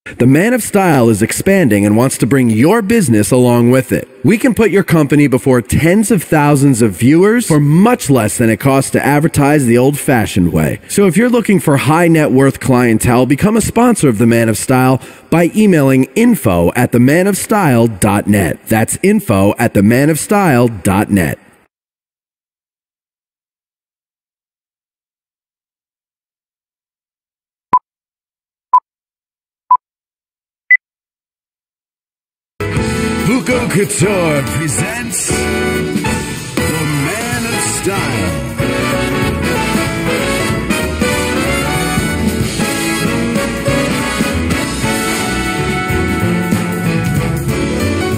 The Man of Style is expanding and wants to bring your business along with it. We can put your company before tens of thousands of viewers for much less than it costs to advertise the old-fashioned way. So if you're looking for high net worth clientele, become a sponsor of The Man of Style by emailing info@themanofstyle.net. That's info@themanofstyle.net. Bucco Couture presents The Man of Style.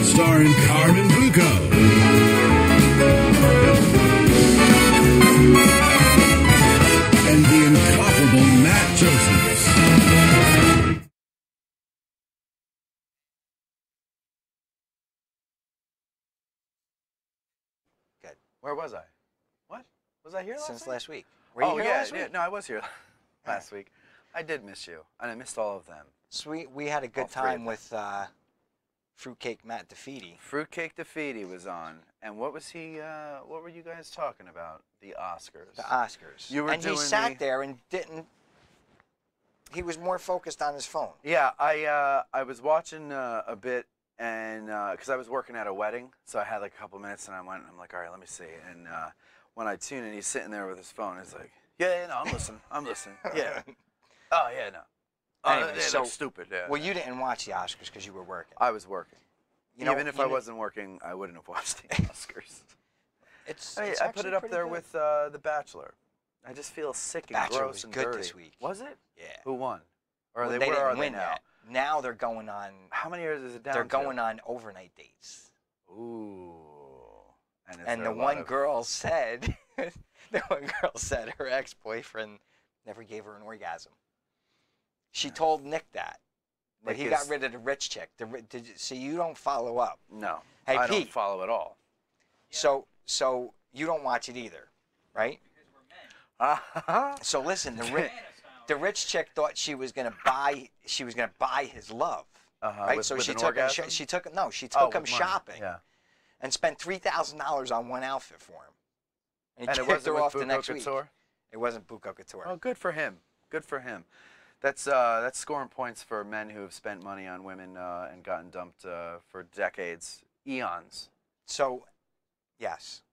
Starring Carmen Bucco. And the incomparable Matt Josephs. Where was I? What? Was I here last Since week? last week. Were you here last week? Yeah, no, I was here last week. I did miss you, and I missed all of them. So we had a good time with Fruitcake Matt DeFeedy. Fruitcake DeFeedy was on, and what was he? What were you guys talking about? The Oscars. The Oscars. You were and he sat there and didn't. He was more focused on his phone. Yeah, I was watching a bit. And because I was working at a wedding, so I had like a couple minutes, and I'm like, all right, let me see. And when I tune in, he's sitting there with his phone. He's like, yeah, no, I'm listening. Yeah. Oh, yeah, no. Anyway, yeah, so stupid. Yeah. Well, you didn't watch the Oscars because you were working. I was working. Even if I know, wasn't working, I wouldn't have watched the Oscars. I put it up there with The Bachelor. I just feel sick and gross and dirty. This week. Was it? Yeah. Who won? Or well, they didn't where are win they now? Yet. Now they're going on. How many years is it down? They're going on overnight dates. Ooh. And the one girl said, her ex-boyfriend never gave her an orgasm. She told Nick that, but he got rid of the rich chick. So you don't follow up. No, hey, I Pete, don't follow at all. So you don't watch it either, right? Because we're men. So listen, the rich chick thought she was gonna buy his love, right? So she took him shopping, and spent $3,000 on one outfit for him. And he kicked her off the next week. It wasn't Bucco Couture. Oh, good for him. Good for him. That's scoring points for men who have spent money on women and gotten dumped for decades, eons. So, yes.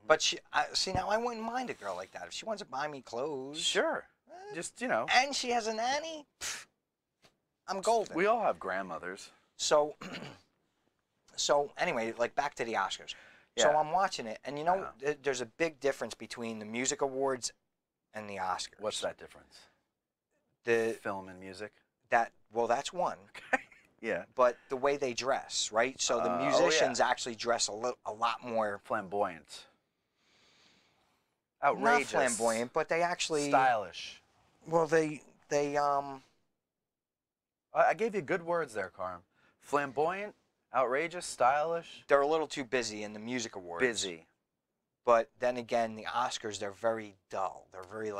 But see, now I wouldn't mind a girl like that if she wants to buy me clothes. Sure. Just, And she has a nanny. Pff, I'm golden. We all have grandmothers. So anyway, like back to the Oscars. Yeah. So I'm watching it, and there's a big difference between the music awards and the Oscars. What's that difference? The film and music. That's one. Okay. Yeah. But the way they dress, right? So the musicians actually dress a lot more flamboyant. Outrageous. Not flamboyant, but they actually stylish. Well, I gave you good words there, Carm. Flamboyant, outrageous, stylish. They're a little too busy in the music awards. Busy. But then again, the Oscars, they're very dull. They're very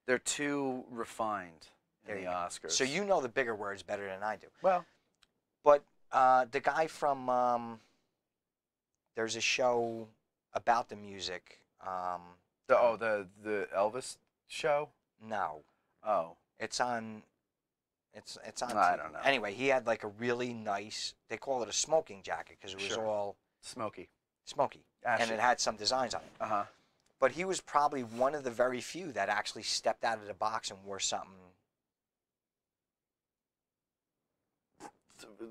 they're too refined in the Oscars. So you know the bigger words better than I do. Well. But the guy from, there's a show about the music. The Elvis show? No. Oh. It's on. It's on. I don't know. Anyway, he had like a really nice. They call it a smoking jacket because it was all smoky, Ashy. And it had some designs on it. But he was probably one of the very few that actually stepped out of the box and wore something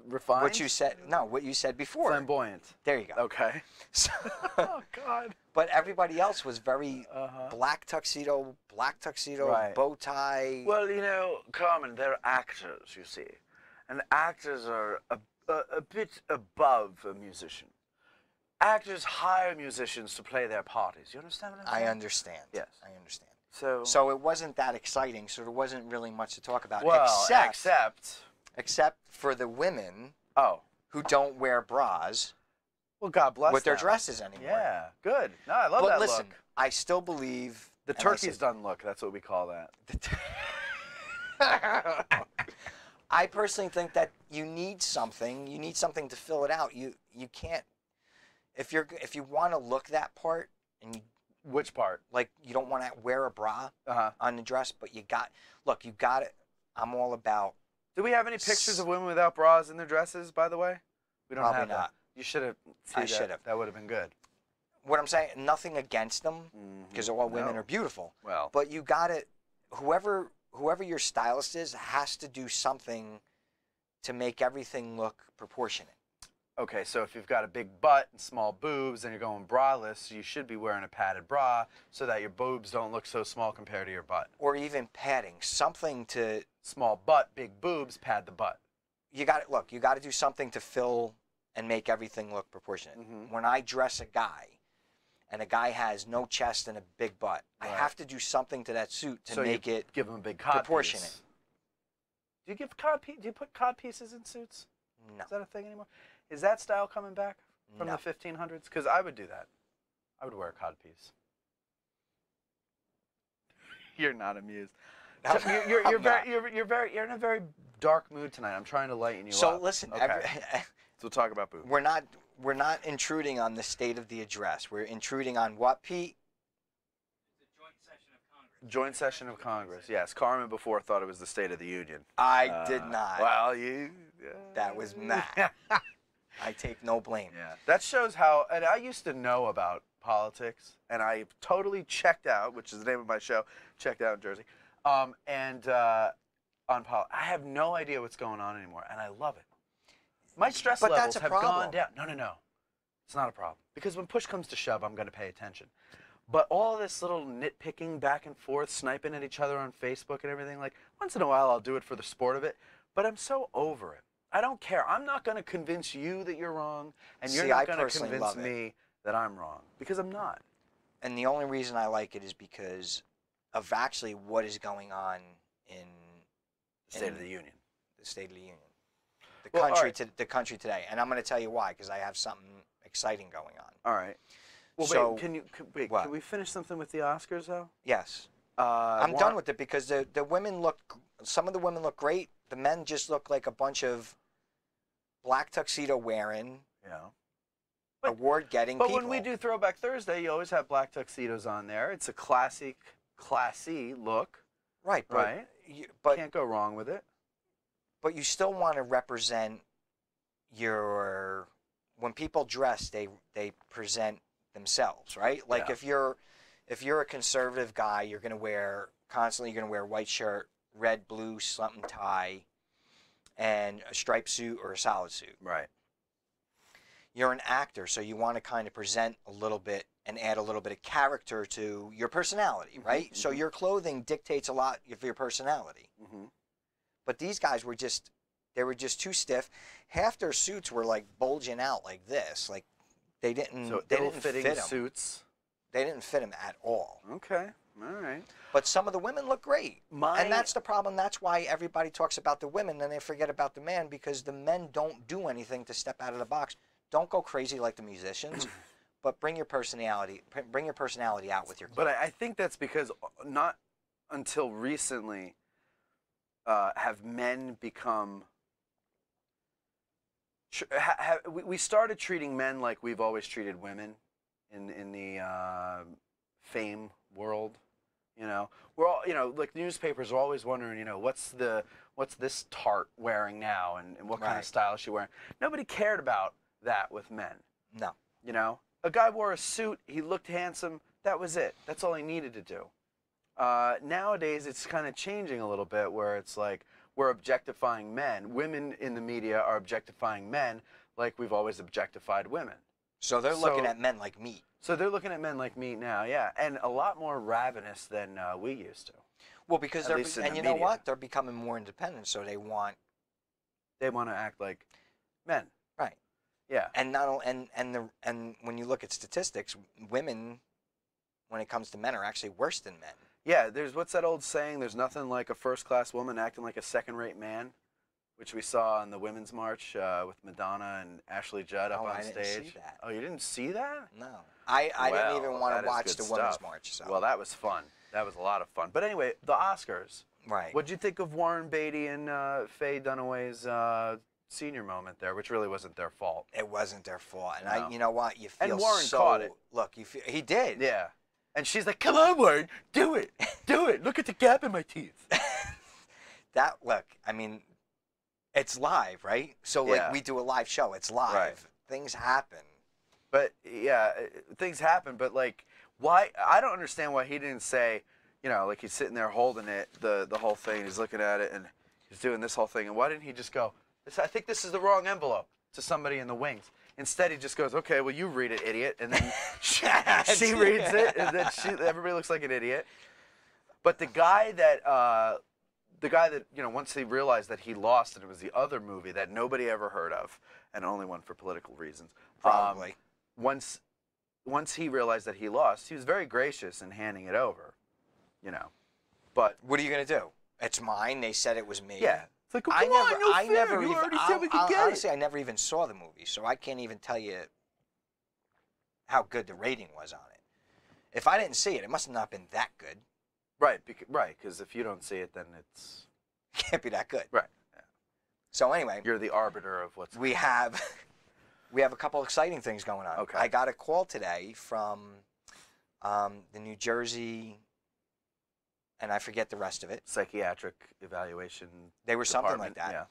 refined. What you said? No, what you said before. Flamboyant. There you go. Okay. So, oh God. But everybody else was very black tuxedo, right. Bow tie. Well, Carmen, they're actors, you see, and actors are a bit above a musician. Actors hire musicians to play their parties. You understand what I'm saying? I understand. Yes, I understand. So it wasn't that exciting. So there wasn't really much to talk about. Well, except for the women. Oh. Who don't wear bras. Well, God bless with their them. dresses anymore. Yeah, good. No, I love that listen, look. I still believe the turkey's done look. That's what we call that. I personally think that you need something. You need something to fill it out. You can't if you want to look that part and you, which part? Like you don't want to wear a bra on the dress, but you got it. I'm all about. Do we have any pictures of women without bras in their dresses? By the way, we don't Probably have not. that. You should have. I should have. That would have been good. What I'm saying, nothing against them, because all women are beautiful. Well, but you got it. Whoever your stylist is has to do something to make everything look proportionate. Okay, so if you've got a big butt and small boobs and you're going braless, you should be wearing a padded bra so that your boobs don't look so small compared to your butt. Or even padding, something to... Small butt, big boobs, pad the butt. You got to, look, you got to do something to fill and make everything look proportionate. When I dress a guy, and a guy has no chest and a big butt, I have to do something to that suit to make it give him a big cod proportionate. Piece. Do you give do you put cod pieces in suits? No. Is that a thing anymore? Is that style coming back from the 1500s? Because I would do that. I would wear a cod piece. You're not amused. You're in a very dark mood tonight. I'm trying to lighten you up. So listen, okay. So we'll talk about boobs. We're not intruding on the state of the address. We're intruding on what, Pete? It's a joint session of Congress. Joint session of Congress. Yes, Carmen before thought it was the State of the Union. I did not. Well, you. That was Matt. I take no blame. Yeah, that shows how. And I used to know about politics, and I totally checked out, which is the name of my show, checked out in Jersey. On I have no idea what's going on anymore, and I love it. My stress levels have gone down. No. It's not a problem. Because when push comes to shove, I'm going to pay attention. But all this little nitpicking back and forth, sniping at each other on Facebook and everything, like, once in a while I'll do it for the sport of it, but I'm so over it. I don't care. I'm not going to convince you that you're wrong, and you're not going to convince me that I'm wrong, because I'm not. And the only reason I like it is because of actually what is going on in the State of the Union. The State of the Union. The country today. And I'm going to tell you why, because I have something exciting going on. All right. Well, so, wait, can we finish something with the Oscars, though? Yes. I'm done with it because the women some of the women look great. The men just look like a bunch of black tuxedo wearing, award-getting people. But when we do Throwback Thursday, you always have black tuxedos on there. It's a classy look. Right. Right? But can't go wrong with it. But you still want to represent when people dress, they present themselves, right? Like if you're a conservative guy, you're going to wear white shirt, red, blue, something tie, and a striped suit or a solid suit. Right. You're an actor, so you want to kind of present a little bit and add a little bit of character to your personality, right? So your clothing dictates a lot of your personality. But these guys were just too stiff. Half their suits were like bulging out like this. Like they didn't fit them. Suits. They didn't fit them at all. Okay. All right. But some of the women look great. And that's the problem. That's why everybody talks about the women and they forget about the men, because the men don't do anything to step out of the box. Don't go crazy like the musicians, but bring your personality out with your clothes. But I think that's because not until recently have men become... we started treating men like we've always treated women in the fame world. You know, we're all, like newspapers are always wondering, what's this tart wearing now, and what kind of style is she wearing? Nobody cared about that with men. No. A guy wore a suit, he looked handsome, that was it. That's all he needed to do. Nowadays, it's kind of changing a little bit, where it's like we're objectifying men. Women in the media are objectifying men like we've always objectified women. So they're looking at men like meat. So they're looking at men like meat now, yeah, and a lot more ravenous than we used to. Well, because know what? They're becoming more independent, so they want to act like men. Right. Yeah. And and when you look at statistics, women, when it comes to men, are actually worse than men. Yeah, what's that old saying? There's nothing like a first-class woman acting like a second-rate man, which we saw on the Women's March with Madonna and Ashley Judd up on stage. I didn't see that. Oh, you didn't see that? No. I didn't even want to watch the Women's March. So. Well, that was fun. That was a lot of fun. But anyway, the Oscars. Right. What'd you think of Warren Beatty and Faye Dunaway's senior moment there, which really wasn't their fault? It wasn't their fault. And No. you know what? You feel and Warren caught it. Look, he did. Yeah. And she's like, come on, Warren, do it. Do it. Look at the gap in my teeth. Look, I mean, it's live, right? So, like, we do a live show. It's live. Right. Things happen. But, yeah, things happen. But, like, why? I don't understand why he didn't say, you know, like he's sitting there holding it, the whole thing. He's looking at it, and he's doing this whole thing. And why didn't he just go, I think this is the wrong envelope, to somebody in the wings? Instead, he just goes, okay, well, you read it, idiot. And then she reads it, and then everybody looks like an idiot. But the guy that, you know, once he realized that he lost, and it was the other movie that nobody ever heard of, and only one for political reasons. Probably. Once he realized that he lost, he was very gracious in handing it over, you know. But what are you going to do? It's mine. They said it was me. Yeah. It's like, I never even, said we could get honestly, I never even saw the movie, so I can't even tell you how good the rating was on it. If I didn't see it, it must have not been that good. Right, because if you don't see it, then it's... can't be that good. Right. Yeah. So anyway... You're the arbiter of what's... We have a couple exciting things going on. Okay. I got a call today from the New Jersey... and I forget the rest of it. Psychiatric evaluation. They were something like that. Yeah.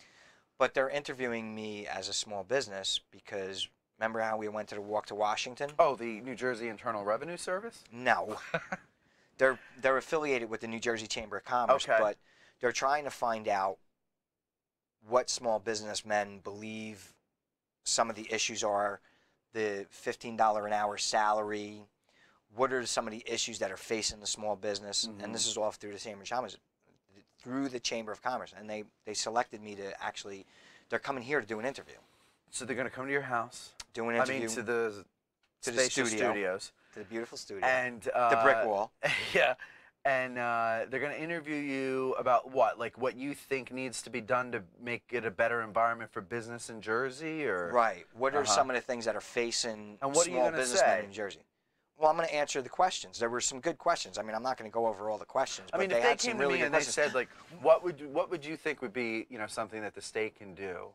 But they're interviewing me as a small business because remember how we went to the Walk to Washington? Oh, the New Jersey Internal Revenue Service? No. They're affiliated with the New Jersey Chamber of Commerce, okay. But they're trying to find out what small businessmen believe some of the issues are, the $15 an hour salary. What are some of the issues that are facing the small business? Mm-hmm. And this is all through the Chamber of Commerce. And they selected me to actually, they're coming here to do an interview. So they're going to come to your house. Do an interview. I mean, to the studios. To the beautiful studio. And the brick wall. Yeah. And they're going to interview you about what? Like what you think needs to be done to make it a better environment for business in Jersey? Or right. What are some of the things that are facing and what small businessmen in Jersey? Well, I'm going to answer the questions. There were some good questions. I mean, I'm not going to go over all the questions. I mean, but if they came to me and they said, like, what would you think would be, you know, something that the state can do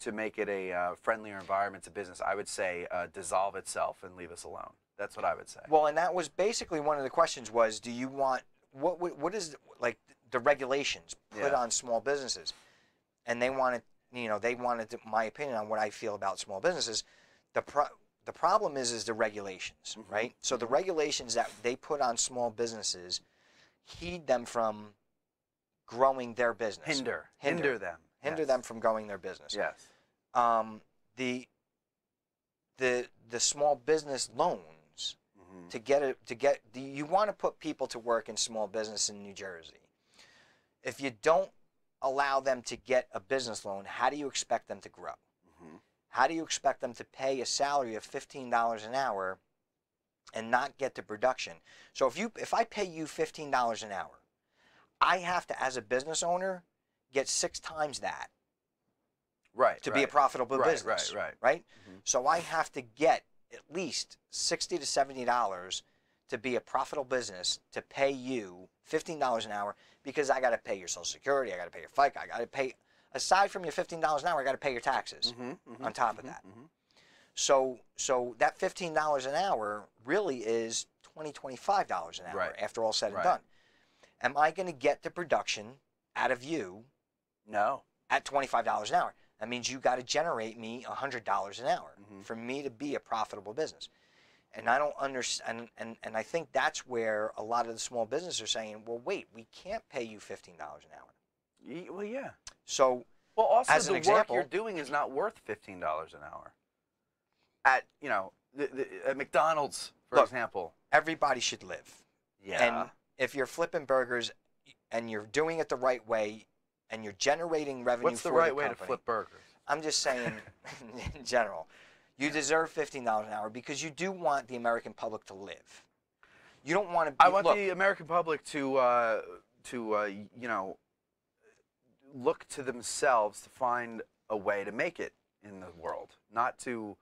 to make it a friendlier environment to business? I would say dissolve itself and leave us alone. That's what I would say. Well, and that was basically one of the questions was, do you want what is like the regulations put on small businesses? And they wanted, you know, my opinion on what I feel about small businesses. The problem is the regulations, right? So the regulations that they put on small businesses heed them from growing their business. Hinder them. Hinder them from growing their business. Yes. The small business loans you want to put people to work in small business in New Jersey. If you don't allow them to get a business loan, how do you expect them to grow? How do you expect them to pay a salary of $15 an hour and not get the production? So if I pay you $15 an hour, I have to, as a business owner, get 6 times that. Right. To be a profitable business. Right. So I have to get at least $60 to $70 to be a profitable business to pay you $15 an hour because I got to pay your Social Security, I got to pay your FICA, I got to pay. Aside from your $15 an hour, I got to pay your taxes on top of that. So that $15 an hour really is $20, $25 an hour after all said and done. Am I going to get the production out of you? No. At $25 an hour. That means you got to generate me $100 an hour for me to be a profitable business. And I don't understand, and I think that's where a lot of the small businesses are saying, well, wait, we can't pay you $15 an hour. Well, yeah. So, well, also as an example, work you're doing is not worth $15 an hour. At, you know, at McDonald's, for example. Everybody should live. Yeah. And if you're flipping burgers and you're doing it the right way and you're generating revenue What's the right way to flip burgers? I'm just saying, in general, you deserve $15 an hour because you do want the American public to live. You don't want to. I want the American public to you know, look to themselves to find a way to make it in the world, not to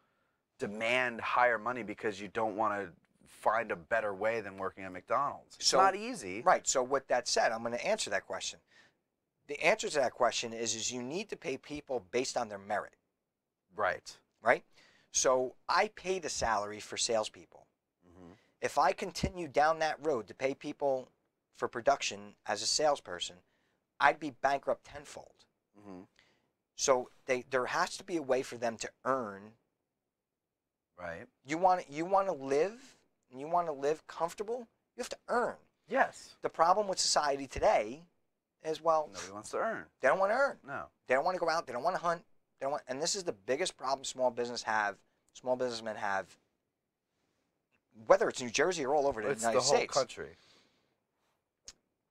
demand higher money because you don't want to find a better way than working at McDonald's. It's not easy. Right. So with that said, I'm going to answer that question. The answer to that question is you need to pay people based on their merit. Right. Right? So I paid a salary for salespeople. If I continue down that road to pay people for production as a salesperson, I'd be bankrupt tenfold. So there has to be a way for them to earn. Right. You want to live, and you want to live comfortable, you have to earn. Yes. The problem with society today is, well, nobody wants to earn. They don't want to earn. No. They don't want to go out. They don't want to hunt. They don't want, and this is the biggest problem small businessmen have, whether it's New Jersey or all over the United States. It's the whole country.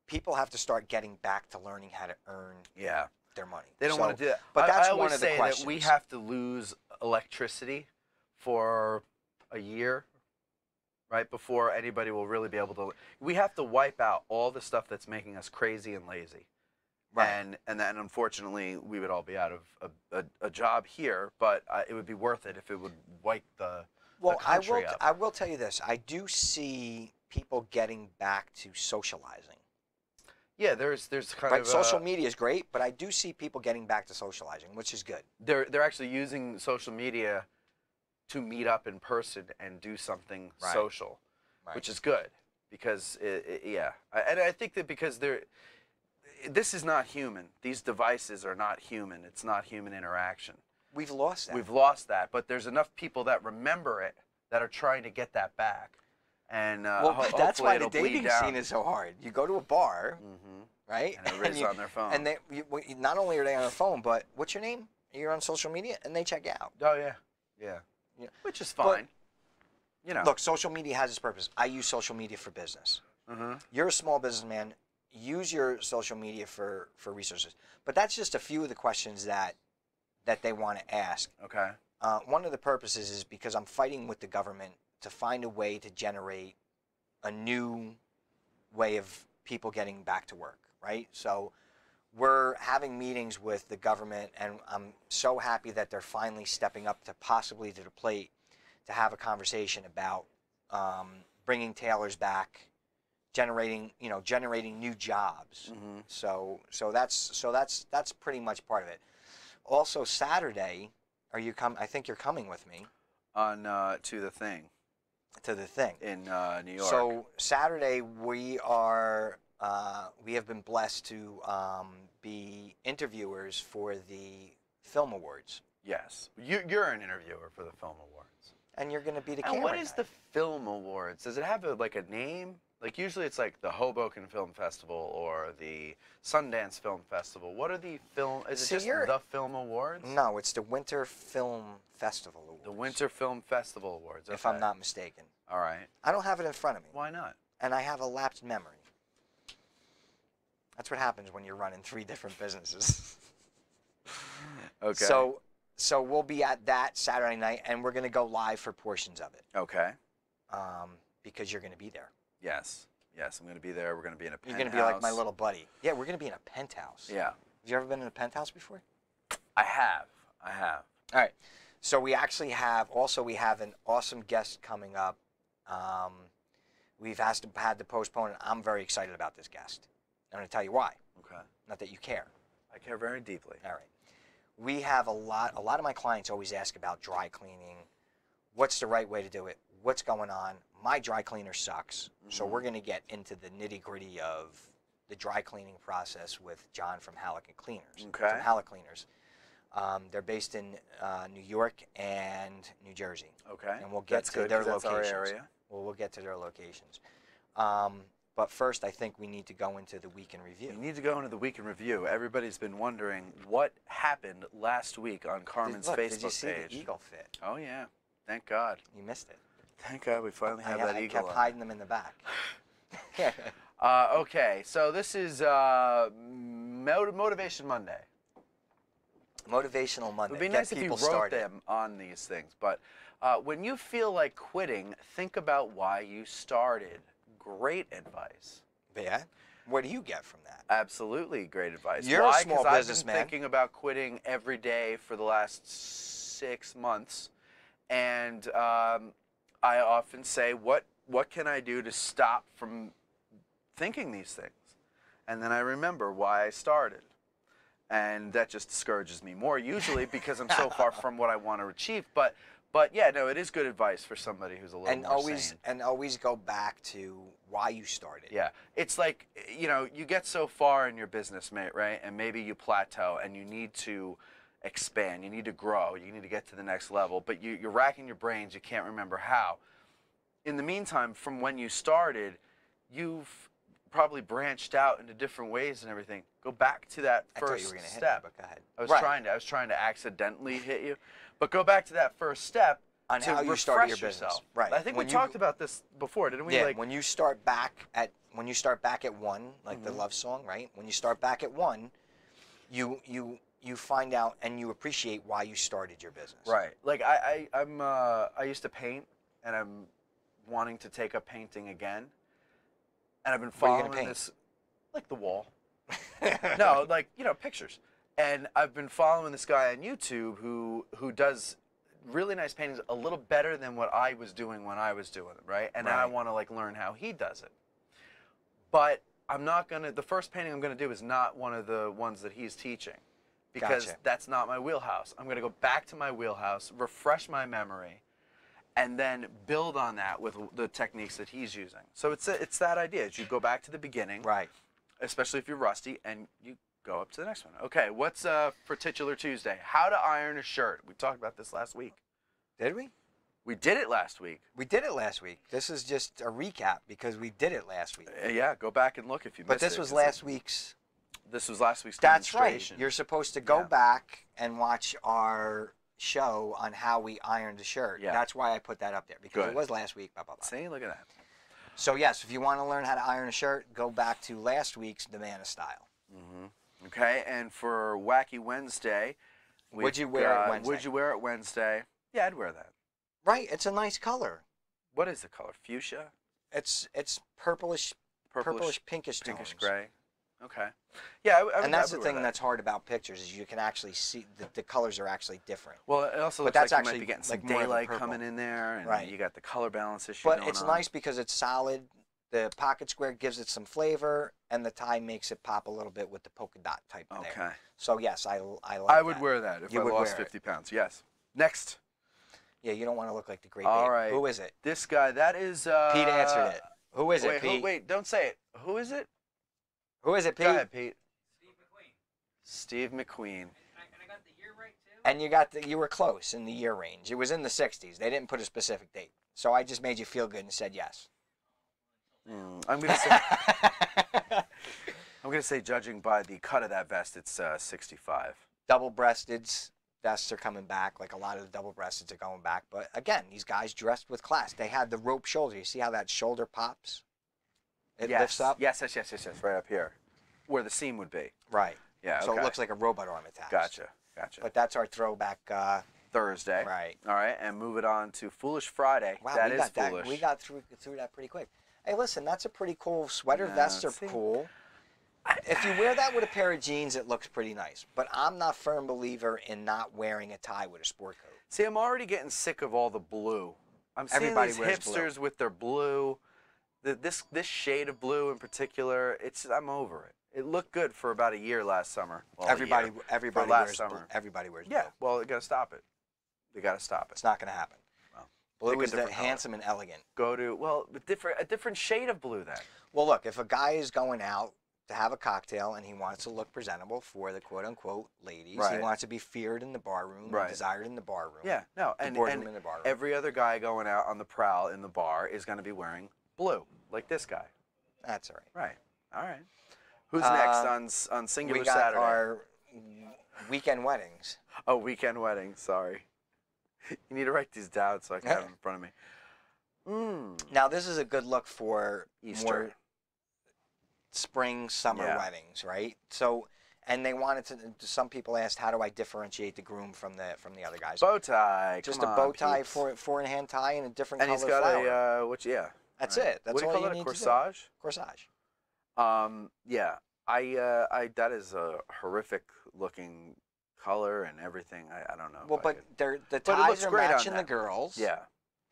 People have to start getting back to learning how to earn their money. They don't want to do that. But that's I one of the questions. say that we have to lose electricity for a year, right, before anybody will really be able to. We have to wipe out all the stuff that's making us crazy and lazy. Right. And then, unfortunately, we would all be out of a job here, but it would be worth it if it would wipe the country up. I will tell you this. I do see people getting back to socializing. Yeah, there's kind of social media is great, but I do see people getting back to socializing, which is good. They're actually using social media to meet up in person and do something social, which is good because and I think that because this is not human. These devices are not human. It's not human interaction. We've lost that. We've lost that, but there's enough people that remember it that are trying to get that back. And that's why the dating scene is so hard. You go to a bar, right? And everybody's on their phone. And not only are they on their phone, but what's your name? You're on social media, and they check out. Oh, yeah. Which is fine. But, look, social media has its purpose. I use social media for business. You're a small businessman. Use your social media for resources. But that's just a few of the questions that they want to ask. Okay. One of the purposes is because I'm fighting with the government to find a way to generate a new way of people getting back to work, right? So we're having meetings with the government, and I'm so happy that they're finally stepping up to possibly to the plate to have a conversation about bringing tailors back, generating new jobs. So that's pretty much part of it. Also, Saturday, I think you're coming with me on to the thing. To the thing in New York. So Saturday we have been blessed to be interviewers for the film awards. Yes, you're an interviewer for the film awards, and you're going to be the camera guy. What is the film awards? Does it have a name? Like usually it's like the Hoboken Film Festival or the Sundance Film Festival. What are the film? Is it just the film awards? No, it's the Winter Film Festival Awards. The Winter Film Festival Awards. Okay. If I'm not mistaken. All right. I don't have it in front of me. Why not? And I have a lapsed memory. That's what happens when you're running 3 different businesses. Okay. So we'll be at that Saturday night, and we're going to go live for portions of it. Okay. Because you're going to be there. Yes, I'm going to be there. We're going to be in a penthouse. You're going to be like my little buddy. Yeah, we're going to be in a penthouse. Yeah. Have you ever been in a penthouse before? I have. All right. So we actually have an awesome guest coming up. We've had to postpone it. I'm very excited about this guest. I'm going to tell you why. Okay. Not that you care. I care very deeply. All right. We have a lot of my clients always ask about dry cleaning. What's the right way to do it? What's going on? My dry cleaner sucks. So we're going to get into the nitty-gritty of the dry cleaning process with John from Hallak Cleaners. Okay. From Hallak Cleaners. They're based in New York and New Jersey. Okay. And we'll get to their locations. That's our area. We'll get to their locations. But first, I think we need to go into the week in review. We need to go into the week in review. Everybody's been wondering what happened last week on Carmen's Facebook page. Did you see the eagle fit? Oh, yeah. Thank God. You missed it. Thank God we finally have that eagle. I kept hiding them in the back. Okay, so this is Motivation Monday. Motivational Monday. It would be nice if you wrote them on these things. But when you feel like quitting, think about why you started. Great advice. Yeah? What do you get from that? Absolutely great advice. You're why? A small businessman. I've been thinking about quitting every day for the last 6 months. And I often say, what what can I do to stop from thinking these things? And then I remember why I started. And that just discourages me more, usually because I'm so far from what I want to achieve. But yeah, no, it is good advice for somebody who's a little more sane. And always go back to why you started. Yeah, it's like, you know, you get so far in your business, mate, right? And maybe you plateau and you need to expand, you need to grow, you need to get to the next level, but you're racking your brains, you can't remember how. In the meantime, from when you started, you've probably branched out into different ways and everything. Go back to that first step. Hit me, but go ahead. I was trying to accidentally hit you, but go back to that first step on to how you started your business. Yourself. Right. I think we talked about this before, didn't we? Yeah. Like, when you start back at one, like the love song, right? When you start back at one, you find out and you appreciate why you started your business. Right. Like I used to paint, and I'm wanting to take up painting again. And I've been following this, like the wall. No, like, you know, pictures. And I've been following this guy on YouTube who does really nice paintings, a little better than what I was doing when I was doing it, right? And now I want to like learn how he does it. But I'm not gonna. The first painting I'm gonna do is not one of the ones that he's teaching, because that's not my wheelhouse. I'm gonna go back to my wheelhouse, refresh my memory, and then build on that with the techniques that he's using. So it's that idea. You go back to the beginning, right? Especially if you're rusty, and you go up to the next one. Okay, what's for Titular Tuesday? How to iron a shirt. We talked about this last week. Did we? We did it last week. We did it last week. This is just a recap because we did it last week. Yeah, go back and look if you missed it. But this was last week's. This was last week's demonstration. That's right. You're supposed to go back and watch our show on how we ironed a shirt. Yeah. That's why I put that up there, because it was last week. Blah, blah, blah. See, look at that. So yes, if you want to learn how to iron a shirt, go back to last week's Demand Style. Mm-hmm. Okay, and for Wacky Wednesday, would you wear it Wednesday? Would you wear it Wednesday? Yeah, I'd wear that. Right, it's a nice color. What is the color? Fuchsia? It's purplish, pinkish tones. Pinkish gray. Okay. Yeah, and that's the thing that's hard about pictures, is you can actually see the colors are actually different. Well, it also looks like you might be getting some daylight coming in there, and you got the color balance issue going on. But it's nice because it's solid. The pocket square gives it some flavor, and the tie makes it pop a little bit with the polka dot type there. Okay. So yes, I like that. I would wear that if I lost 50 pounds. Yes. Next. Yeah, you don't want to look like the great All babe. right. Who is it? This guy. That is. Pete answered it. Who is it, Pete? Wait, don't say it. Who is it? Who is it, Pete? Go ahead, Pete. Steve McQueen. Steve McQueen. And I got the year right too. And you were close in the year range. It was in the 60s. They didn't put a specific date, so I just made you feel good and said yes. I'm gonna say. I'm gonna say, judging by the cut of that vest, it's 65. Double-breasted vests are coming back. Like a lot of the double-breasteds are going back. But again, these guys dressed with class. They had the rope shoulder. You see how that shoulder pops? It lifts up. Yes. Right up here, where the seam would be. Right. Yeah. So it looks like a robot arm attached. Gotcha. But that's our throwback. Thursday. Right. All right, and move it on to Foolish Friday. Wow, that is foolish. We got through that pretty quick. Hey, listen, that's a pretty cool sweater. Vests are cool. If you wear that with a pair of jeans, it looks pretty nice. But I'm not a firm believer in not wearing a tie with a sport coat. See, I'm already getting sick of all the blue. I'm seeing these hipsters with their blue. This shade of blue in particular, I'm over it. It looked good for about a year last summer. Well, everybody wears summer. Blue. Everybody wears blue. Yeah, well, they got to stop it. They got to stop it. It's not going to happen. Well, blue is handsome and elegant. Go to, a different shade of blue then. Well, look, if a guy is going out to have a cocktail and he wants to look presentable for the quote-unquote ladies, he wants to be feared in the barroom, desired in the barroom. Yeah, no, and every other guy going out on the prowl in the bar is going to be wearing blue, like this guy. That's all right. Right. All right. Who's next on Singular Saturday? We got our weekend weddings. Oh, weekend weddings. Sorry. You need to write these down so I can have them in front of me. Now, this is a good look for Easter. More spring, summer weddings, right? So, and they wanted to. Some people asked, "How do I differentiate the groom from the other guys?" Bow tie. Just a bow tie, four-in-hand tie, and a different color flower. And he's got a Yeah. That's it. That's all you need to do. Corsage? Corsage. Yeah. That is a horrific looking color and everything. I don't know. Well, but the ties are matching the girls. Yeah.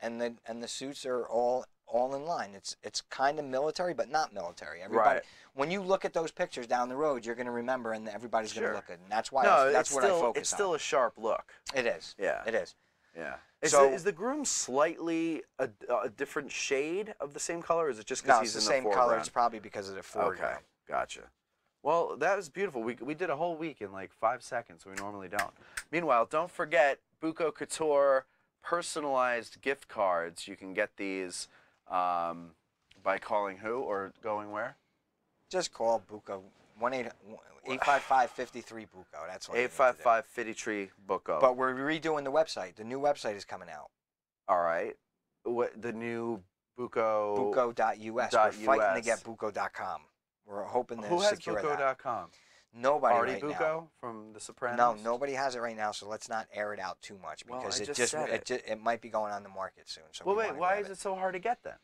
And the suits are all all in line. It's kind of military, but not military. Everybody, when you look at those pictures down the road, you're going to remember, and everybody's going to look good. And that's why that's what I focus on. It's still a sharp look. It is. Yeah. It is. Yeah. Is the groom slightly a different shade of the same color, or is it just because he's in the foreground? No, it's the same color. It's probably because of the foreground. Okay, gotcha. Well, that was beautiful. We did a whole week in like 5 seconds. We normally don't. Meanwhile, don't forget Bucco Couture personalized gift cards. You can get these by calling who or going where? Just call Bucco 855-53-Bucco. That's what 855-53 Bucco. But we're redoing the website. The new website is coming out. All right. What the new Bucco? Bucco.us. We're fighting to get Bucco.com. We're hoping to secure that. Who has Bucco.com? Nobody Artie right Bucco now. From The Sopranos? No, nobody has it right now, so let's not air it out too much because it might be going on the market soon. So well, wait, why is it so hard to get then?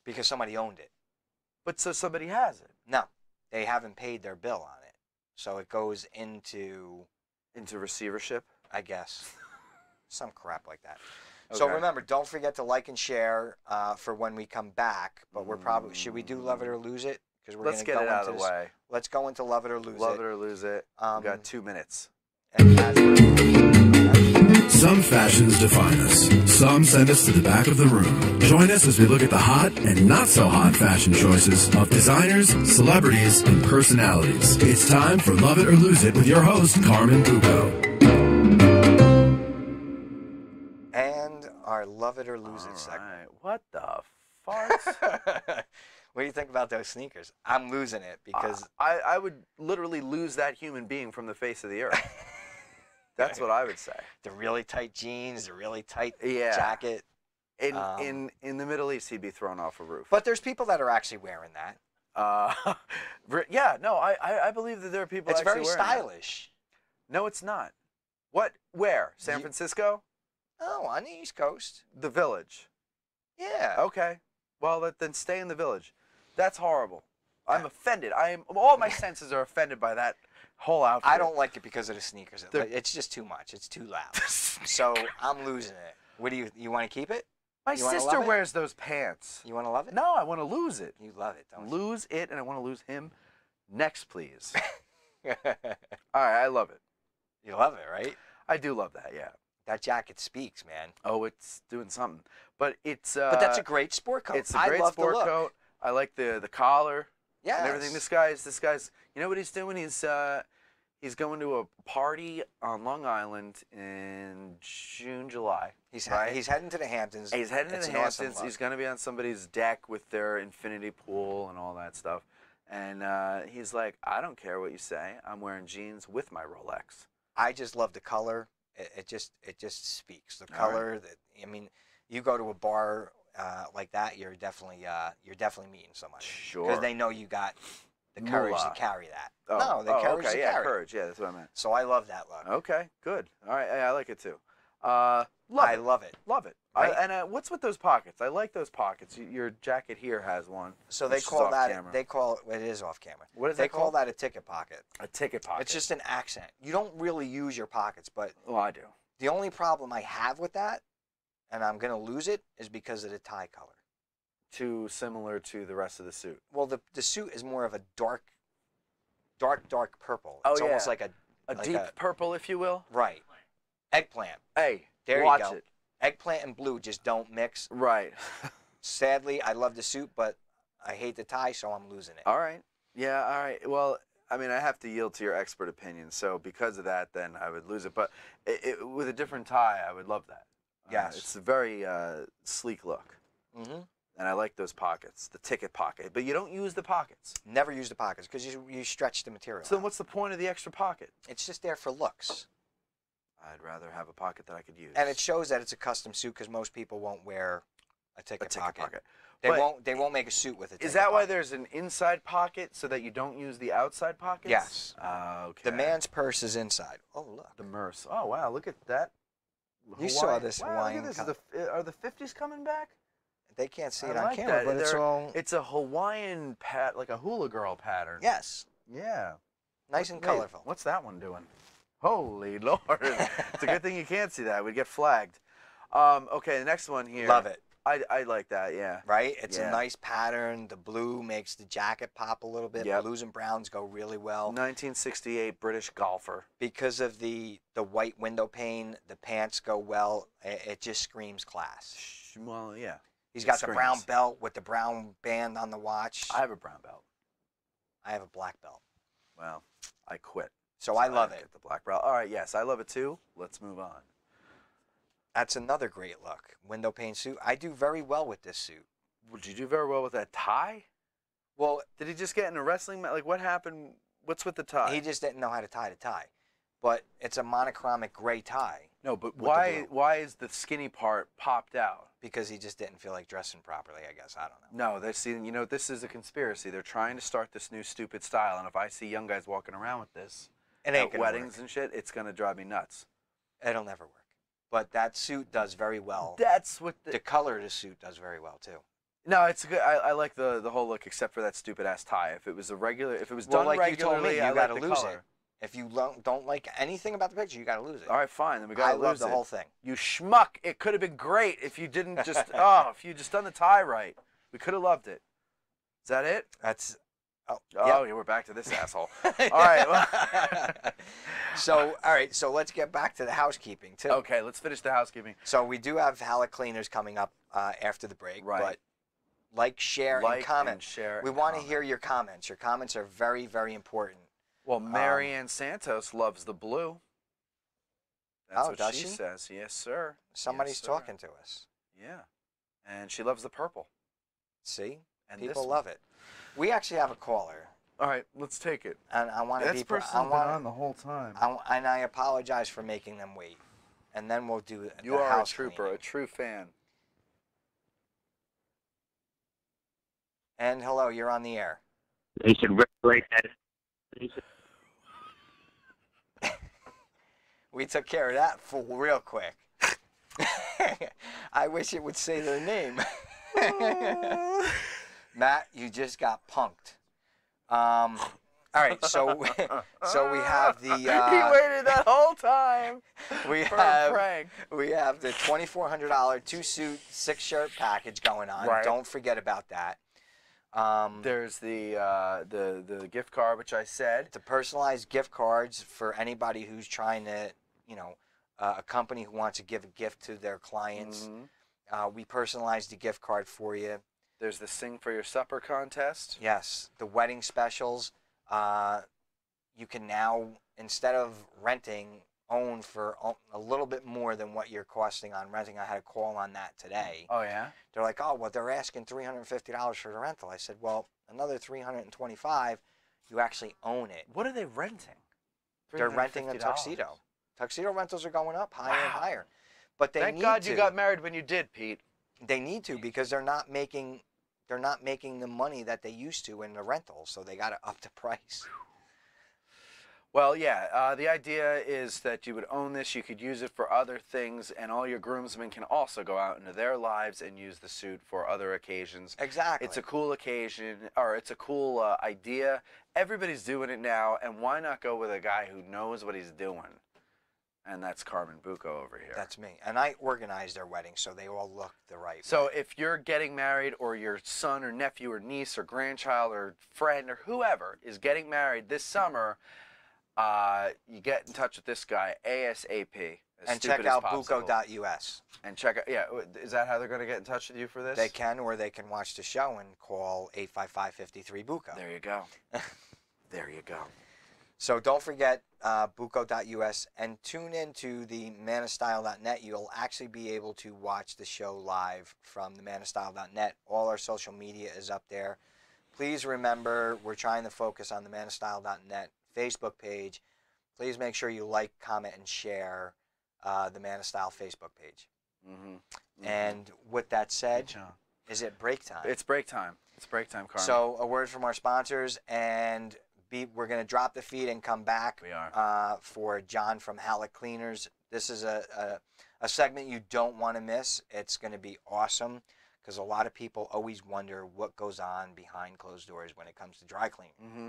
Because somebody owned it. But so somebody has it? No, they haven't paid their bill on it, so it goes into receivership, I guess, some crap like that. Okay. So remember, don't forget to like and share for when we come back. But we're probably should we do Love It or Lose It? Because let's get it out of the way. Let's go into Love It or Lose It. Love It or Lose It. We've got 2 minutes. Some fashions define us. Some send us to the back of the room. Join us as we look at the hot and not so hot fashion choices of designers, celebrities, and personalities. It's time for Love It or Lose It with your host, Carmen Bucco. And our Love It or Lose It segment. What the farts? What do you think about those sneakers? I'm losing it because I would literally lose that human being from the face of the earth. That's what I would say. The really tight jeans, the really tight jacket. In the Middle East, he'd be thrown off a roof. But there's people that are actually wearing that. Yeah, no, I believe that there are people. It's actually very wearing stylish. That. No, it's not. What? Where? San Francisco? Oh, on the East Coast. The Village. Yeah. Okay. Well, then stay in the Village. That's horrible. I'm offended. All my senses are offended by that whole outfit. I don't like it because of the sneakers. It's just too much. It's too loud. So I'm losing it. What do you want to keep it? My sister wears those pants. You want to love it? No, I want to lose it. You love it, don't you? Lose it, and I want to lose him. Next, please. All right, I love it. You love it, right? I do love that, yeah. That jacket speaks, man. Oh, it's doing something. But it's... but that's a great sport coat. It's a great sport coat. I like the collar and everything. This guy's... You know what he's doing? He's going to a party on Long Island in June, July. He's heading to the Hamptons. He's heading to the Hamptons. Awesome. He's going to be on somebody's deck with their infinity pool and all that stuff. And he's like, I don't care what you say. I'm wearing jeans with my Rolex. I just love the color. It just speaks. The color. Right. I mean, you go to a bar like that, you're definitely meeting somebody. Sure. Because they know you got the courage to carry that. Oh. No, the courage to carry courage. Yeah, that's what I meant. So I love that look. Okay, good. All right, I like it too. I love it. Love it. Right? What's with those pockets? I like those pockets. Your jacket here has one. So they call that. It is off camera. What is they call that? A ticket pocket. A ticket pocket. It's just an accent. You don't really use your pockets, but well, I do. The only problem I have with that, and I'm gonna lose it, is because of the tie color. Too similar to the rest of the suit. Well, the suit is more of a dark purple. Oh, it's almost like a deep purple, if you will. Right. Eggplant. Hey, there watch you go. it. Eggplant and blue just don't mix. Right. Sadly, I love the suit, but I hate the tie, so I'm losing it. All right. Yeah, all right. Well, I mean, I have to yield to your expert opinion, so because of that, then I would lose it. But with a different tie, I would love that. Yes. It's a very sleek look. Mm-hmm. And I like those pockets, the ticket pocket. But you don't use the pockets. Never use the pockets because you stretch the material. So then what's the point of the extra pocket? It's just there for looks. I'd rather have a pocket that I could use. And it shows that it's a custom suit because most people won't wear a ticket pocket. They won't make a suit with a ticket pocket. Is that why there's an inside pocket so that you don't use the outside pockets? Yes. Okay. The man's purse is inside. Oh, look. The Merce. Oh, wow. Look at that. You saw this Hawaiian. Look at this. Are the 50s coming back? They can't see it on camera, but it's a Hawaiian like a hula girl pattern. Yes. Yeah. Nice and colorful. What's that one doing? Holy Lord. It's a good thing you can't see that. We'd get flagged. Okay, the next one here. Love it. I like that, yeah. Right? It's a nice pattern. The blue makes the jacket pop a little bit. Yep. Blues and browns go really well. 1968 British golfer. Because of the white window pane, the pants go well. It just screams class. Well, yeah. He's got the brown belt with the brown band on the watch. I have a brown belt. I have a black belt. Well, I quit. So I love it. Get the black belt. All right, yes, I love it too. Let's move on. That's another great look. Window pane suit. I do very well with this suit. Would you do very well with that tie? Well, did he just get in a wrestling match? Like, what happened? What's with the tie? He just didn't know how to tie the tie. But it's a monochromatic gray tie. No, but why is the skinny part popped out? Because he just didn't feel like dressing properly, I guess. I don't know. No, this is a conspiracy. They're trying to start this new stupid style, and if I see young guys walking around with this at weddings and shit, it's going to drive me nuts. It'll never work. But that suit does very well. That's what the color of the suit does very well too. No, it's good. I like the whole look, except for that stupid ass tie. If it was done regularly, you told me, you got to lose color. it. If you don't like anything about the picture, you got to lose it. All right, fine. Then we got to lose it. I love the whole thing. You schmuck! It could have been great if you didn't just if you just done the tie right. We could have loved it. Is that it? That's. Oh, yeah, we're back to this asshole. All right. All right. So let's get back to the housekeeping too. Okay, let's finish the housekeeping. So we do have Hallak Cleaners coming up after the break. Right. But like, share, and comment. We want to hear your comments. Your comments are very, very important. Well, Marianne Santos loves the blue. That's what does she says. Yes, sir. Somebody's talking to us. Yeah. And she loves the purple. See? And people love it. We actually have a caller. All right, let's take it. And I want to be... That's been on the whole time. And I apologize for making them wait. And then we'll do You are a trooper, a true fan. And hello, you're on the air. They should regulate that. We took care of that fool real quick. I wish it would say their name. Matt, you just got punked. All right, so we have the. He waited that whole time. We have the $2,400 2-suit 6-shirt package going on. Right. Don't forget about that. There's the gift card, which I said. The personalized gift cards for anybody who's trying to, a company who wants to give a gift to their clients. Mm-hmm. We personalize the gift card for you. There's the Sing for Your Supper contest. Yes, the wedding specials. You can now, instead of renting, own for a little bit more than what you're costing on renting. I had a call on that today. Oh, yeah? They're like, oh, well, they're asking $350 for the rental. I said, well, another $325, you actually own it. What are they renting? They're renting a tuxedo. Tuxedo rentals are going up higher and higher. But they Thank God you got married when you did, Pete. They need to, because they're not making the money that they used to in the rentals, so they got to up the price. Well, yeah, the idea is that you would own this, you could use it for other things, and all your groomsmen can also go out into their lives and use the suit for other occasions. Exactly. It's a cool occasion, or it's a cool idea. Everybody's doing it now, and why not go with a guy who knows what he's doing? And that's Carmen Bucco over here. That's me. And I organized their wedding, so they all look the right way. So if you're getting married, or your son or nephew or niece or grandchild or friend or whoever is getting married this summer, you get in touch with this guy ASAP. And check out bucco.us. And check out, is that how they're going to get in touch with you for this? They can, or they can watch the show and call 855-53-BUCCO. There you go. There you go. So don't forget bucco.us, and tune into the manofstyle.net. You'll actually be able to watch the show live from the manofstyle.net. All our social media is up there. Please remember, we're trying to focus on the manofstyle.net Facebook page. Please make sure you like, comment, and share the Man of Style Facebook page. Mm-hmm. Mm-hmm. And with that said, is it break time? It's break time. It's break time, Carmen. So a word from our sponsors, and we're going to drop the feed and come back. We are. For John from Hallak Cleaners. This is a segment you don't want to miss. It's going to be awesome, because a lot of people always wonder what goes on behind closed doors when it comes to dry cleaning. Mm-hmm.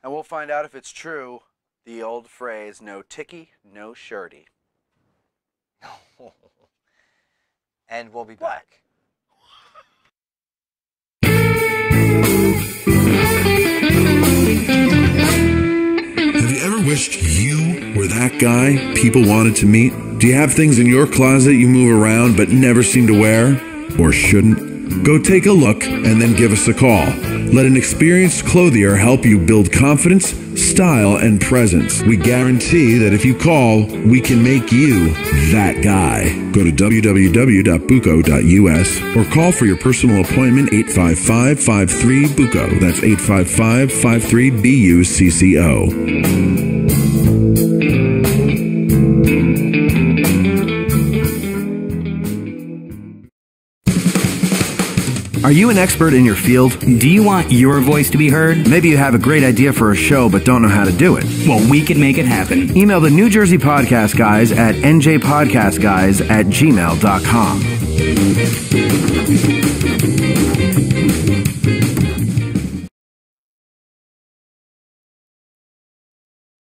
And we'll find out if it's true, the old phrase, no ticky, no shirty. And we'll be back. wished you were that guy people wanted to meet? Do you have things in your closet you move around but never seem to wear? Or shouldn't? Go take a look and then give us a call. Let an experienced clothier help you build confidence, style, and presence. We guarantee that if you call, we can make you that guy. Go to www.bucco.us or call for your personal appointment 855-53-BUCCO. That's 855-53-BUCCO. Are you an expert in your field? Do you want your voice to be heard? Maybe you have a great idea for a show but don't know how to do it. Well, we can make it happen. Email the New Jersey Podcast Guys at njpodcastguys@gmail.com.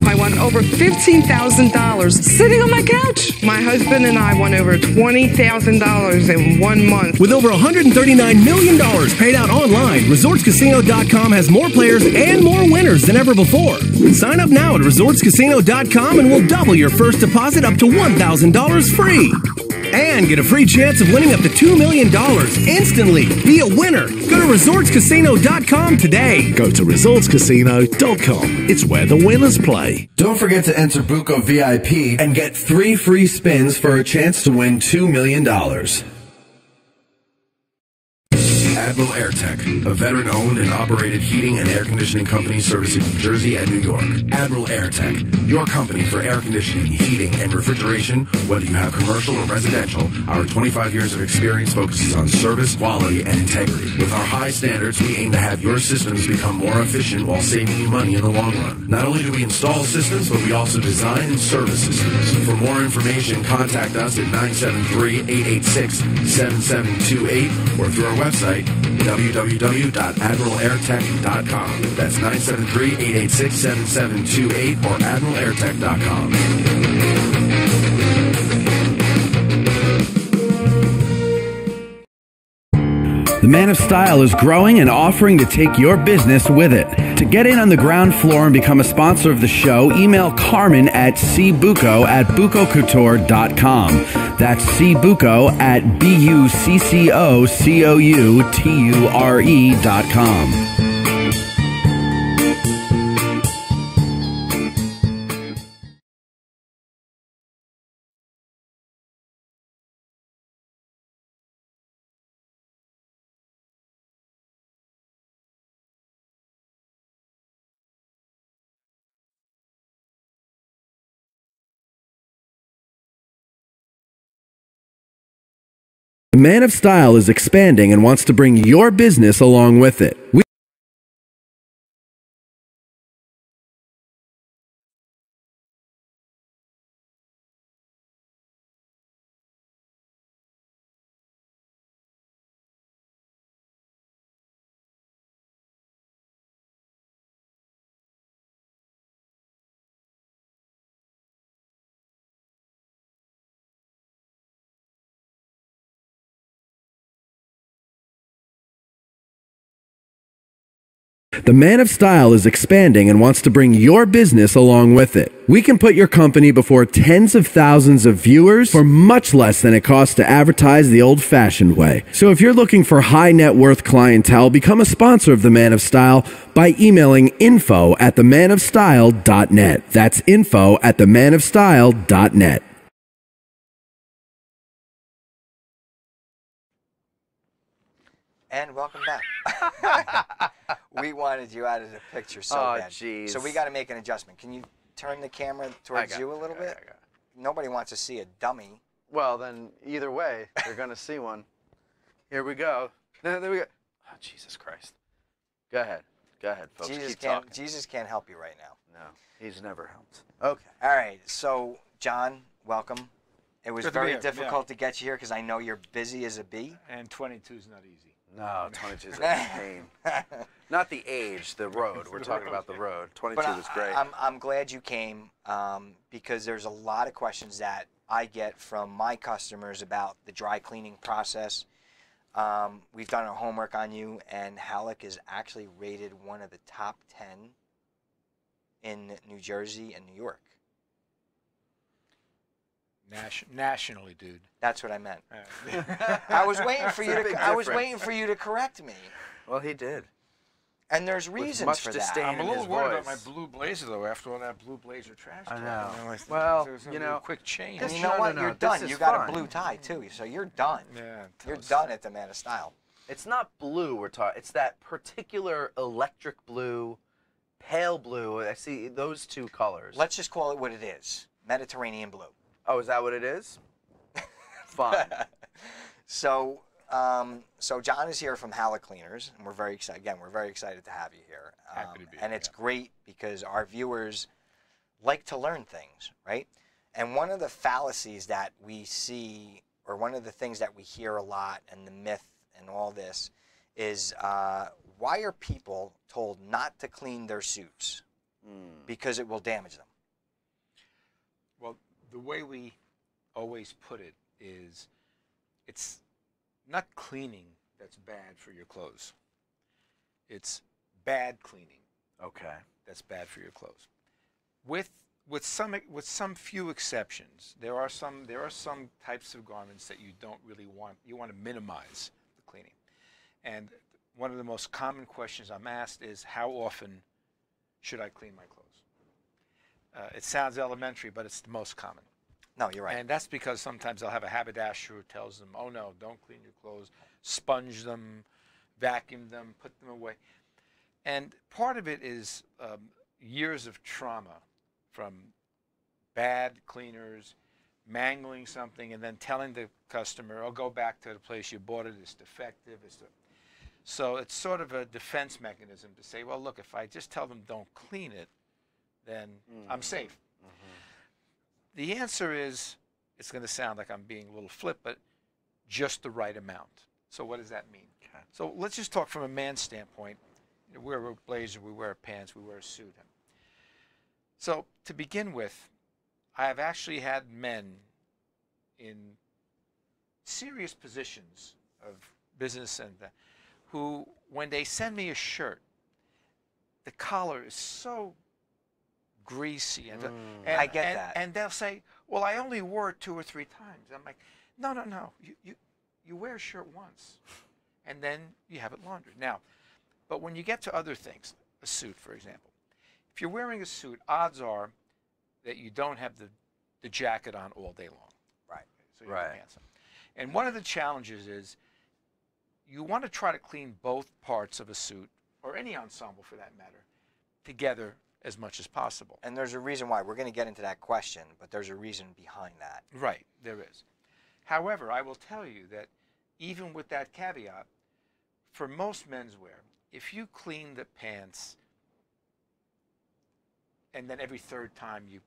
I won over $15,000 sitting on my couch. My husband and I won over $20,000 in 1 month. With over $139 million paid out online, ResortsCasino.com has more players and more winners than ever before. Sign up now at ResortsCasino.com and we'll double your first deposit up to $1,000 free. And get a free chance of winning up to $2 million instantly. Be a winner. Go to ResortsCasino.com today. Go to ResortsCasino.com. It's where the winners play. Don't forget to enter Bucco VIP and get 3 free spins for a chance to win $2 million. Admiral Air Tech, a veteran-owned and operated heating and air conditioning company servicing New Jersey and New York. Admiral Air Tech, your company for air conditioning, heating, and refrigeration, whether you have commercial or residential. Our 25 years of experience focuses on service, quality, and integrity. With our high standards, we aim to have your systems become more efficient while saving you money in the long run. Not only do we install systems, but we also design and service systems. For more information, contact us at 973-886-7728 or through our website, www.admiralairtech.com. That's 973-886-7728 or admiralairtech.com. The Man of Style is growing and offering to take your business with it. To get in on the ground floor and become a sponsor of the show, email Carmen at cbucco@buccocouture.com. That's cbucco@buccocouture.com. The Man of Style is expanding and wants to bring your business along with it. The Man of Style is expanding and wants to bring your business along with it. We can put your company before tens of thousands of viewers for much less than it costs to advertise the old-fashioned way. So if you're looking for high net worth clientele, become a sponsor of The Man of Style by emailing info@themanofstyle.net. That's info@themanofstyle.net. And welcome back. We wanted you out of the picture so bad. Geez. So we got to make an adjustment. Can you turn the camera towards you a little bit? Nobody wants to see a dummy. Well, then either way, they're going to see one. Here we go. There we go. Oh, Jesus Christ. Go ahead. Go ahead, folks. Jesus can't help you right now. No, he's never helped. Okay. All right. So, John, welcome. It was very difficult to get you here because I know you're busy as a bee. And 22 is not easy. No, 22 is a pain. Not the age, the road. We're talking about the road. 22 is great. I'm glad you came because there's a lot of questions that I get from my customers about the dry cleaning process. We've done our homework on you, and Hallak is actually rated one of the top 10 in New Jersey and New York. Nationally, dude. That's what I meant. I was waiting for you to. I was waiting for you to correct me. Well, he did. And there's reasons for that. I'm a little worried about my blue blazer, though, after all that blue blazer trash talk. I know. Well, you know, quick change. And you know what? You're done. You got a blue tie, too, so you're done. Yeah. You're done at the Man of Style. It's not blue we're talking. It's that particular electric blue, pale blue. I see those two colors. Let's just call it what it is. Mediterranean blue. Oh, is that what it is? Fine. So John is here from Hallak Cleaners, and we're very excited. Again, we're very excited to have you here. Happy to be and here, it's great because our viewers like to learn things, right? And one of the fallacies that we see, or one of the things that we hear a lot, and the myth and all this, is why are people told not to clean their suits? Because it will damage them. Well, the way we always put it is, it's not cleaning that's bad for your clothes. It's bad cleaning. Okay. That's bad for your clothes. With some few exceptions, there are some types of garments that you don't really want. You want to minimize the cleaning. And one of the most common questions I'm asked is, how often should I clean my clothes? It sounds elementary, but it's the most common. No, you're right. And that's because sometimes they'll have a haberdasher who tells them, oh no, don't clean your clothes, sponge them, vacuum them, put them away. And part of it is years of trauma from bad cleaners, mangling something, and then telling the customer, oh, go back to the place you bought it, it's defective. So it's sort of a defense mechanism to say, well, look, if I just tell them don't clean it, then I'm safe. The answer is, it's going to sound like I'm being a little flip, but just the right amount. So what does that mean? Okay. So let's just talk from a man's standpoint. We wear a blazer, we wear pants, we wear a suit. So to begin with, I have actually had men in serious positions of business and who, when they send me a shirt, the collar is so greasy, and I get that. And they'll say, well, I only wore it 2 or 3 times. I'm like, no. You wear a shirt once, and then you have it laundered. Now, but when you get to other things, a suit, for example, if you're wearing a suit, odds are that you don't have the jacket on all day long. Right. So you have pants on. And one of the challenges is you want to try to clean both parts of a suit, or any ensemble for that matter, together as much as possible. And there's a reason why. We're going to get into that question, but there's a reason behind that. Right, there is. However, I will tell you that even with that caveat, for most menswear, if you clean the pants and then every 3rd time you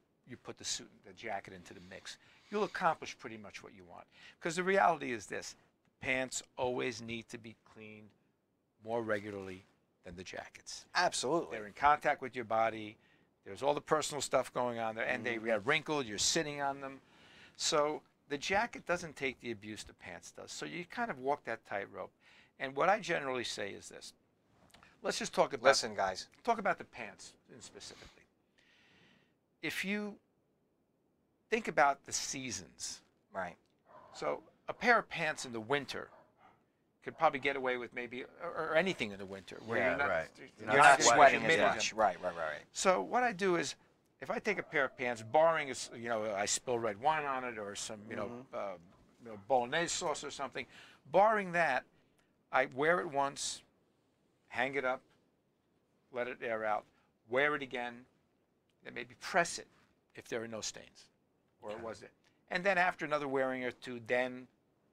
put the suit, the jacket into the mix, you'll accomplish pretty much what you want. Because the reality is this, pants always need to be cleaned more regularly than the jackets. Absolutely. They're in contact with your body. There's all the personal stuff going on there, and they get wrinkled. You're sitting on them. So the jacket doesn't take the abuse the pants does. So you kind of walk that tightrope. And what I generally say is this. Let's just talk about... Listen, guys. Talk about the pants specifically. If you think about the seasons. Right. So a pair of pants in the winter could probably get away with maybe, or anything in the winter, where you're not sweating as much. Right. So what I do is, if I take a pair of pants, barring, I spill red wine on it, or some, bolognese sauce or something, barring that, I wear it once, hang it up, let it air out, wear it again, then maybe press it if there are no stains, or it was it. And then after another wearing or 2, then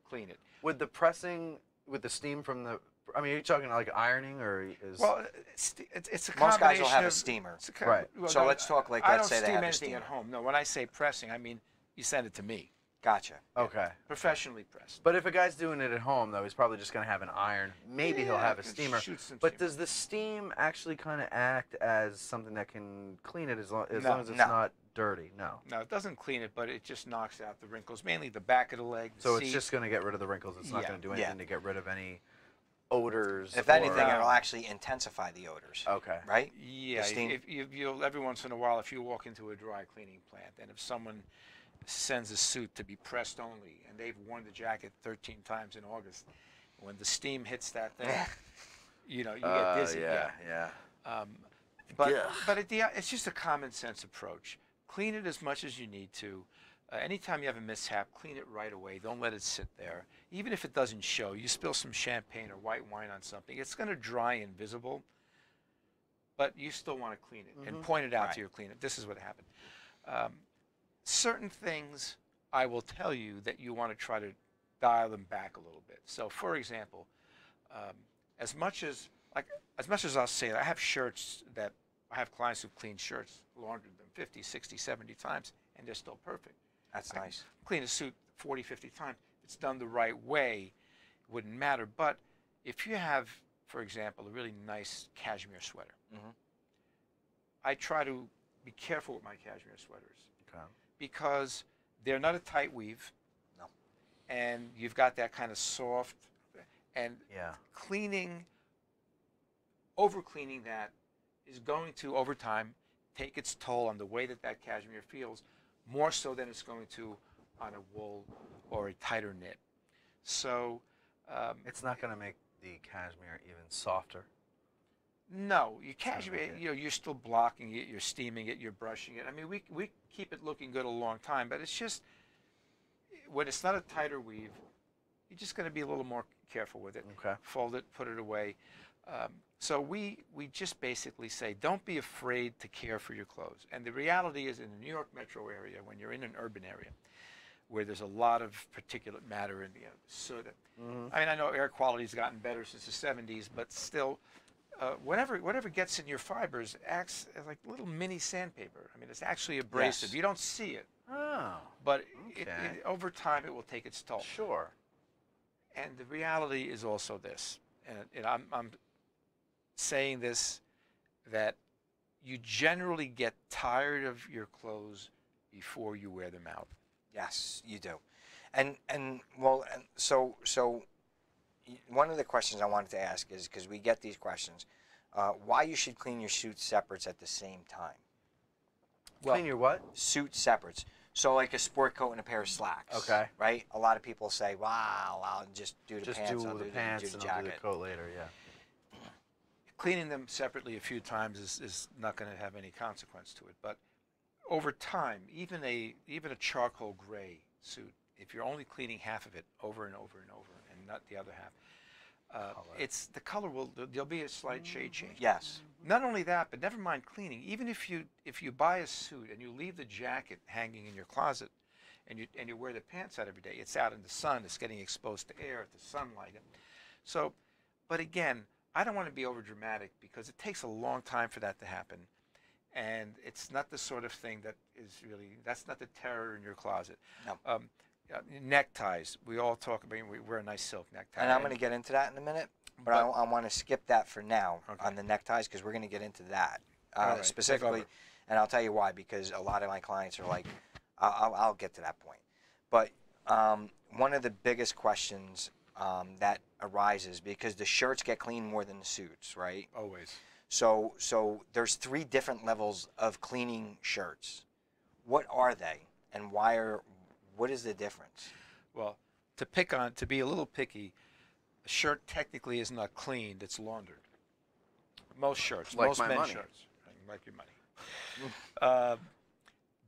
clean it. With the pressing, with the steam from the, I mean, are you talking like ironing, or is? Well, it's a combination. Most guys will have a steamer. Right. Well, so let's talk like, let's say they have a steamer. I don't steam anything at home. No, when I say pressing, I mean you send it to me. Gotcha. Okay. Professionally pressed. But if a guy's doing it at home, though, he's probably just going to have an iron. Maybe he'll have a steamer. But does the steam actually kind of act as something that can clean it as long as it's not dirty? No. No, it doesn't clean it, but it just knocks out the wrinkles, mainly the back of the leg. So it's just going to get rid of the wrinkles. It's not going to do anything to get rid of any odors. If anything, it'll actually intensify the odors. Okay. Right? Yeah. You'll every once in a while, if you walk into a dry cleaning plant, and if someone sends a suit to be pressed only, and they've worn the jacket 13 times in August, when the steam hits that thing, you know, you get dizzy. Yeah. But it's just a common sense approach. Clean it as much as you need to. Anytime you have a mishap, clean it right away. Don't let it sit there. Even if it doesn't show, you spill some champagne or white wine on something, it's going to dry invisible, but you still want to clean it and point it out to your cleaner. This is what happened. Certain things I will tell you that you want to try to dial them back a little bit. So, for example, as much as I'll say that I have shirts that I have clients who've cleaned shirts, laundered them 50, 60, 70 times, and they're still perfect. That's nice. Clean a suit 40, 50 times. If it's done the right way, it wouldn't matter. But if you have, for example, a really nice cashmere sweater, I try to be careful with my cashmere sweaters because they're not a tight weave. No. And you've got that kind of soft, and over cleaning that is going to, over time, take its toll on the way that cashmere feels, more so than it's going to on a wool or a tighter knit. So it's not going to make the cashmere even softer. No, you cashmere, you're still blocking it, you're steaming it, you're brushing it. I mean, we keep it looking good a long time, but it's just when it's not a tighter weave, you're just going to be a little more careful with it. Okay. Fold it, put it away. So we just basically say, don't be afraid to care for your clothes. And the reality is, in the New York metro area, when you're in an urban area, where there's a lot of particulate matter and soot. I mean, I know air quality's gotten better since the 70s, but still, whatever gets in your fibers acts as like little mini sandpaper. I mean, it's actually abrasive. Yes. You don't see it. Oh. But over time, it will take its toll. Sure. And the reality is also this, and I'm saying this, that you generally get tired of your clothes before you wear them out. Yes, you do. So one of the questions I wanted to ask is, because we get these questions, why you should clean your suit separates at the same time. Well, clean your what? Suit separates. So like a sport coat and a pair of slacks. Okay. Right? A lot of people say, wow, I'll just do the pants, I'll do the pants, and I'll do the coat later, Cleaning them separately a few times is not going to have any consequence to it. But over time, even a charcoal gray suit, if you're only cleaning half of it over and over and over, and not the other half, the color there'll be a slight shade change. Yes. Not only that, but never mind cleaning. Even if you buy a suit and you leave the jacket hanging in your closet, and you wear the pants out every day, it's out in the sun, it's getting exposed to air, to sunlight. So, but again, I don't want to be over dramatic because it takes a long time for that to happen, and it's not the sort of thing that's not the terror in your closet. No. Neckties, we all talk about, we wear a nice silk necktie. And I'm going to get into that in a minute, but I want to skip that for now on the neckties, because we're going to get into that specifically, and I'll tell you why, because a lot of my clients are like, I'll get to that point. But one of the biggest questions that arises, because the shirts get cleaned more than the suits, right? Always. So there's 3 different levels of cleaning shirts. What are they, and what is the difference? Well, to be a little picky, a shirt technically is not cleaned, it's laundered. Most shirts, like most men's money. shirts, like your money.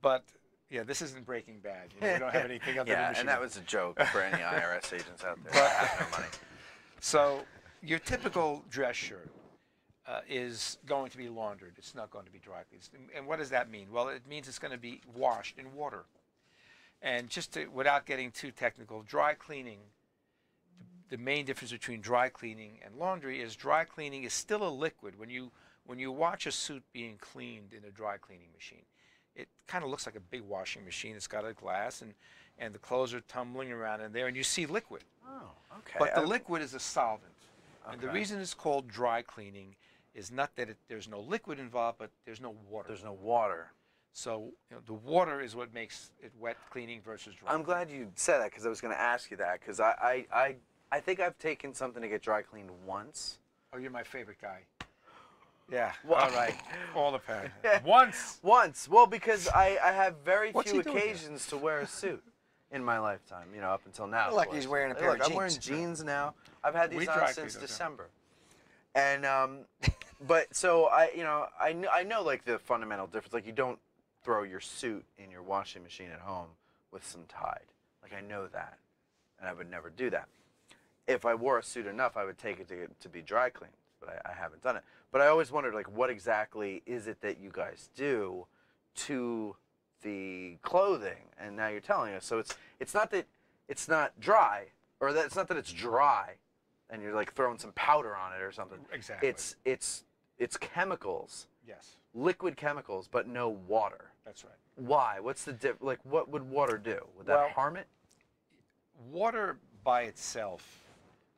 But yeah, this isn't Breaking Bad. We don't have anything under the machine. And that was a joke for any IRS agents out there. I have no money. So your typical dress shirt is going to be laundered. It's not going to be dry cleaned. And what does that mean? Well, it means it's going to be washed in water. And without getting too technical, dry cleaning, the main difference between dry cleaning and laundry is dry cleaning is still a liquid. When you watch a suit being cleaned in a dry cleaning machine, it kind of looks like a big washing machine. It's got a glass, and the clothes are tumbling around in there, and you see liquid. Oh, okay. But the liquid is a solvent. Okay. And the reason it's called dry cleaning is not that there's no liquid involved, but there's no water. There's no water. So the water is what makes it wet cleaning versus dry. I'm glad you said that, because I was going to ask you that, because I I think I've taken something to get dry cleaned once. Oh, you're my favorite guy. Yeah. Well, all right. All the parents. Once. Once. Well, because I have very What's few he doing occasions to wear a suit in my lifetime. You know, up until now. Like he's wearing a pair of jeans. I'm wearing jeans now. I've had these on since December. And but so I know like the fundamental difference. Like you don't throw your suit in your washing machine at home with some Tide. Like I know that, and I would never do that. If I wore a suit enough, I would take it to be dry cleaned, but I haven't done it. But I always wondered like what exactly is it that you guys do to the clothing, and now you're telling us. So it's not that it's not dry, or that it's not that it's dry. And you're like throwing some powder on it or something. Exactly. It's chemicals. Yes. Liquid chemicals, but no water. That's right. Why? What's the like? What would water do? Would that harm it? Water by itself.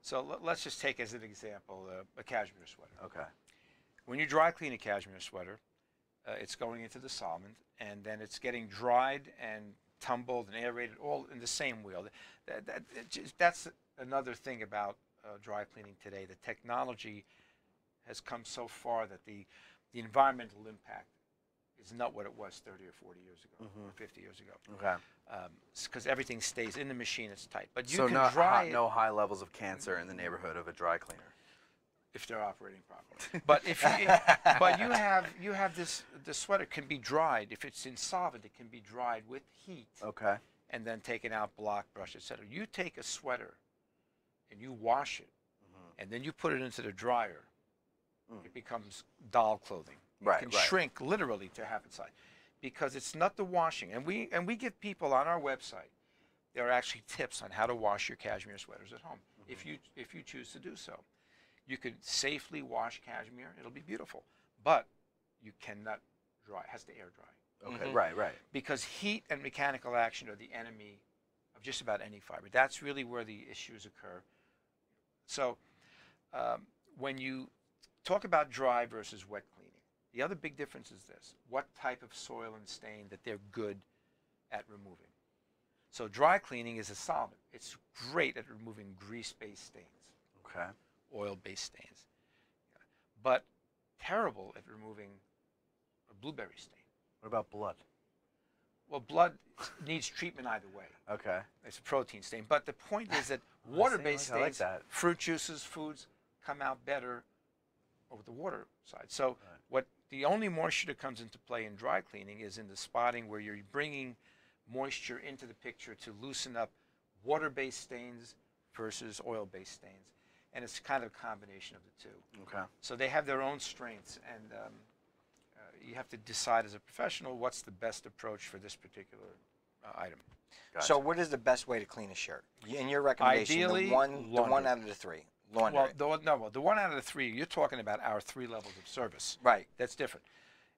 So let's just take as an example a cashmere sweater. Okay. When you dry clean a cashmere sweater, it's going into the solvent, and then it's getting dried and tumbled and aerated all in the same wheel. That's another thing about dry cleaning today. The technology has come so far that the environmental impact is not what it was 30 or 40 years ago, or 50 years ago. Okay. Because everything stays in the machine, it's tight. But you so can not dry it, no high levels of cancer in the neighborhood of a dry cleaner. if they're operating properly. But if but you have this, the sweater can be dried. If it's in solvent, it can be dried with heat. Okay. And then taken out, block, brush, etc. You take a sweater and you wash it, and then you put it into the dryer. It becomes doll clothing. Right. It can shrink literally to half its size, because it's not the washing. And we give people on our website, there are actually tips on how to wash your cashmere sweaters at home, if you choose to do so. You can safely wash cashmere; it'll be beautiful, but you cannot dry. It has to air dry. Okay. Right. Because heat and mechanical action are the enemy of just about any fiber. That's really where the issues occur. So when you talk about dry versus wet cleaning, the other big difference is this: what type of soil and stain that they're good at removing. So dry cleaning is a solvent. It's great at removing grease-based stains. Okay. Oil-based stains. But terrible at removing a blueberry stain. What about blood? Well, blood needs treatment either way. Okay. It's a protein stain. But the point is that water-based I like stains, that. fruit juices, foods, come out better over the water side. So the only moisture that comes into play in dry cleaning is in the spotting, where you're bringing moisture into the picture to loosen up water-based stains versus oil-based stains. And it's kind of a combination of the two. Okay. So they have their own strengths, and you have to decide as a professional what's the best approach for this particular item. Gotcha. So what is the best way to clean a shirt? In your recommendation, ideally, the one out of the three. Laundry. Well, the one out of the three, you're talking about our 3 levels of service. Right. That's different.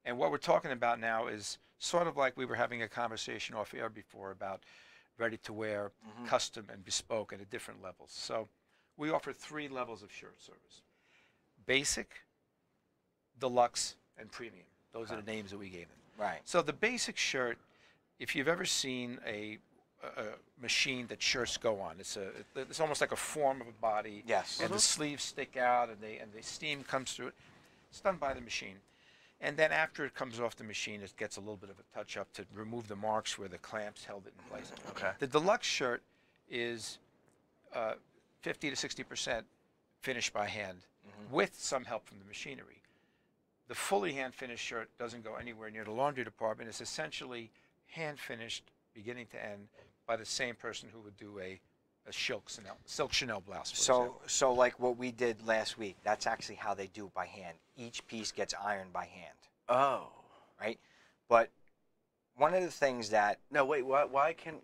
And what we're talking about now is sort of like we were having a conversation off air before about ready-to-wear, custom, and bespoke at a different levels. So we offer 3 levels of shirt service: basic, deluxe, and premium. Those are the names that we gave them. Right. So the basic shirt, if you've ever seen a machine that shirts go on, it's almost like a form of a body. Yes. And the sleeves stick out, and the steam comes through it. It's done by the machine. And then after it comes off the machine, it gets a little bit of a touch-up to remove the marks where the clamps held it in place. Okay. The deluxe shirt is 50 to 60% finished by hand, with some help from the machinery. The fully hand-finished shirt doesn't go anywhere near the laundry department. It's essentially hand-finished, beginning to end, by the same person who would do a silk Chanel blouse. So like what we did last week, that's actually how they do it by hand. Each piece gets ironed by hand. Oh. Right? But one of the things that... No, wait, why can...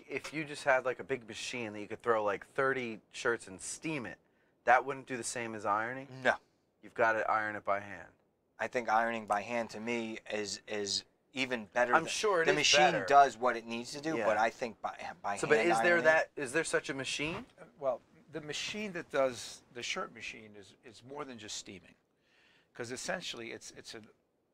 if you just had like a big machine that you could throw like 30 shirts and steam it, that wouldn't do the same as ironing? No. You've got to iron it by hand. I think ironing by hand, to me, is even better. I'm sure it is the machine better. does what it needs to do, but I think by hand. So, but is there such a machine? Well, the machine that does the shirt machine is more than just steaming, because essentially it's an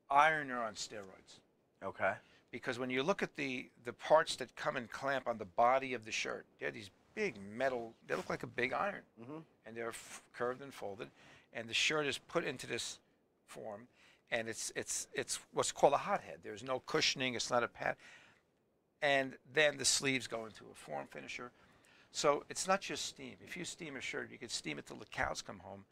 ironer on steroids. Okay. Because when you look at the parts that come and clamp on the body of the shirt, they're these big metal. They look like a big iron, and they're curved and folded, and the shirt is put into this form, and it's what's called a hot head. There's no cushioning. It's not a pad, and then the sleeves go into a form finisher. So it's not just steam. If you steam a shirt, you can steam it till the cows come home.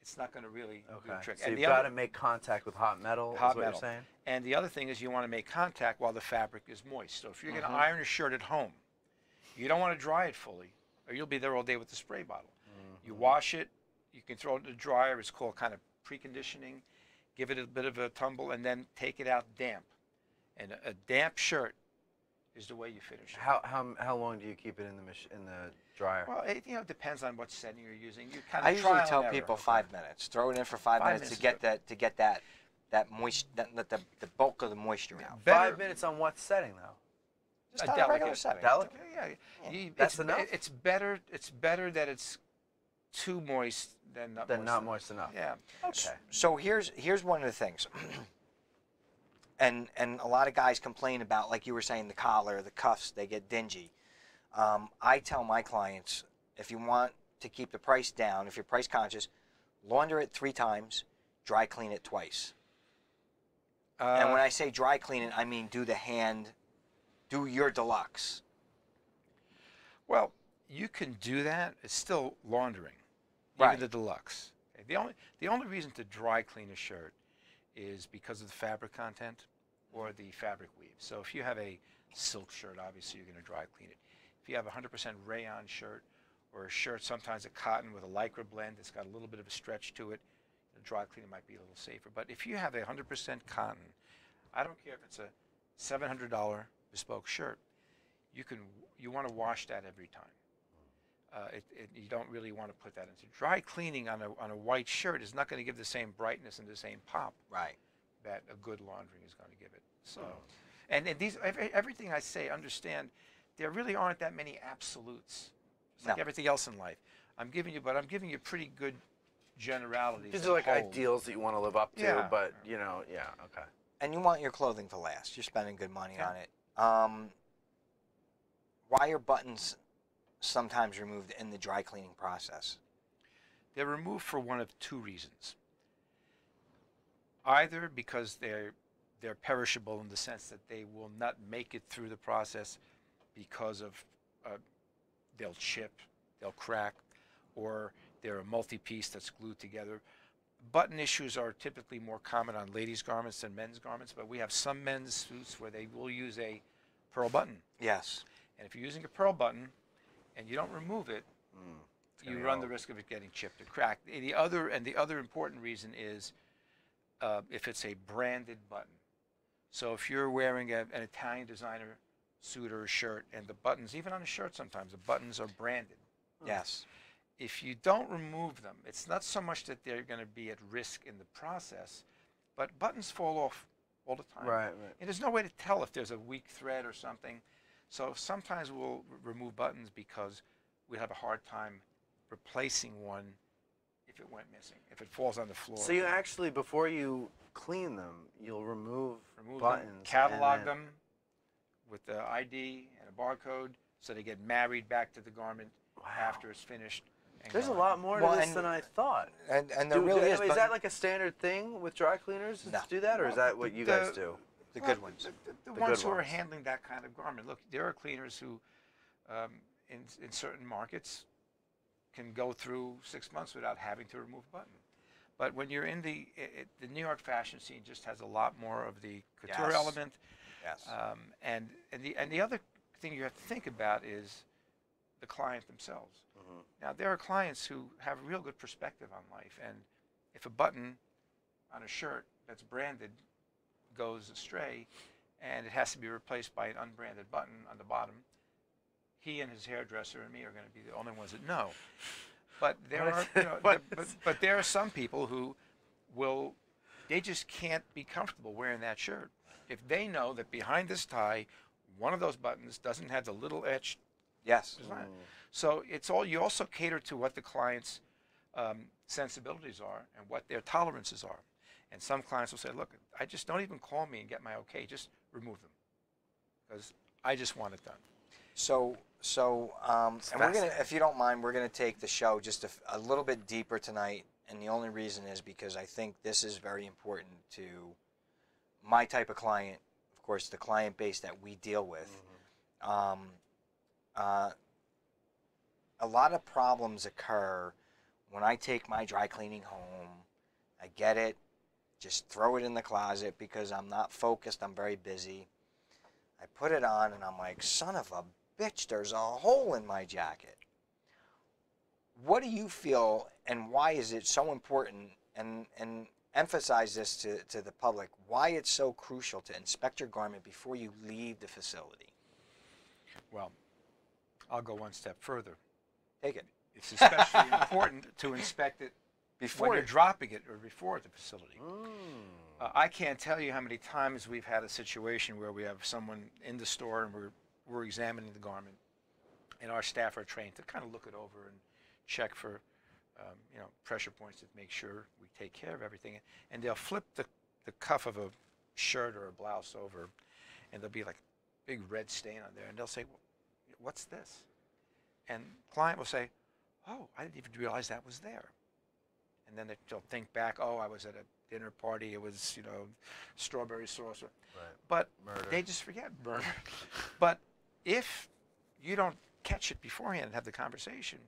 It's not going to really do the trick. So you've got to make contact with hot metal, is what you're saying? And the other thing is you want to make contact while the fabric is moist. So if you're going to iron a shirt at home, you don't want to dry it fully, or you'll be there all day with the spray bottle. You wash it, you can throw it in the dryer. It's called kind of preconditioning. Give it a bit of a tumble, and then take it out damp. And a damp shirt is the way you finish it. How long do you keep it in the dryer? Well, it depends on what setting you're using. You I usually tell people 5 minutes. Throw it in for 5 minutes to get that moist, let the bulk of the moisture out. 5 minutes on what setting though? Just on a regular setting. Delicate? Yeah. That's enough. It's better that it's too moist than not moist enough. Yeah. Okay. So here's one of the things. And a lot of guys complain about, like you were saying, the collar, the cuffs, they get dingy. I tell my clients, if you want to keep the price down, if you're price conscious, launder it 3 times, dry clean it twice. And when I say dry clean it, I mean do your deluxe. Well, you can do that. It's still laundering, right. Even the deluxe. Okay. The only reason to dry clean a shirt is because of the fabric content or the fabric weave. So if you have a silk shirt, obviously you're going to dry clean it. If you have a 100% rayon shirt, or a shirt sometimes a cotton with a lycra blend that's got a little bit of a stretch to it, the dry cleaning might be a little safer. But if you have a 100% cotton, I don't care if it's a $700 bespoke shirt, you want to wash that every time. You don't really want to put that into dry cleaning on a white shirt is not going to give the same brightness and the same pop that a good laundering is going to give it. So, and everything I say, understand, there really aren't that many absolutes. It's like everything else in life. I'm giving you pretty good generalities. These are like ideals that you want to live up to, but okay. And you want your clothing to last. You're spending good money on it. Why are buttons sometimes removed in the dry cleaning process? They're removed for one of 2 reasons. Either because they're perishable in the sense that they will not make it through the process because of they'll chip, they'll crack, or they're a multi-piece that's glued together. Button issues are typically more common on ladies' garments than men's garments, but we have some men's suits where they will use a pearl button. Yes. And if you're using a pearl button and you don't remove it, you run the risk of it getting chipped or cracked. The other important reason is if it's a branded button. So if you're wearing an Italian designer suit or a shirt, and the buttons, even on a shirt sometimes, the buttons are branded. Yes. If you don't remove them, it's not so much that they're going to be at risk in the process, but buttons fall off all the time. Right. And there's no way to tell if there's a weak thread or something. So sometimes we'll remove buttons because we have a hard time replacing one if it went missing, if it falls on the floor. So you actually, before you clean them, you'll remove buttons. Them, catalog them with the ID and a barcode so they get married back to the garment after it's finished. There's a lot more to this than I thought. And there really is. Is that like a standard thing with dry cleaners to do that, or is that what you guys do? The good ones. The ones who are handling that kind of garment. Look, there are cleaners who, in certain markets, can go through 6 months without having to remove a button. But when you're in the New York fashion scene, just has a lot more of the couture element. Yes. And the other thing you have to think about is the client themselves. Now, there are clients who have a real good perspective on life, and if a button on a shirt that's branded goes astray and it has to be replaced by an unbranded button on the bottom, he and his hairdresser and me are going to be the only ones that know. But there are, but there are some people who they just can't be comfortable wearing that shirt. If they know that behind this tie, one of those buttons doesn't have the little etched design. So you also cater to what the client's sensibilities are and what their tolerances are. And some clients will say, look, I just don't even call me and get my okay, just remove them. Because I just want it done. So So, and we're gonna, if you don't mind, we're gonna take the show just a little bit deeper tonight, and the only reason is because I think this is very important to my type of client, of course, the client base that we deal with. A lot of problems occur when I take my dry cleaning home. I get it, just throw it in the closet because I'm not focused, I'm very busy. I put it on and I'm like, son of a bitch, there's a hole in my jacket. What do you feel, and why is it so important, and emphasize this to the public, why it's so crucial to inspect your garment before you leave the facility? Well, I'll go one step further. Take it. It's especially important to inspect it before when you're dropping it or before at the facility. I can't tell you how many times we've had a situation where we have someone in the store and we're examining the garment, and our staff are trained to kind of look it over and check for pressure points to make sure we take care of everything. And they'll flip the cuff of a shirt or a blouse over, and there'll be like a big red stain on there, and they'll say, what's this? And the client will say, oh, I didn't even realize that was there. And then they'll think back, oh, I was at a dinner party, it was, strawberry sauce. Right. But murder. They just forget murder. But if you don't catch it beforehand and have the conversation,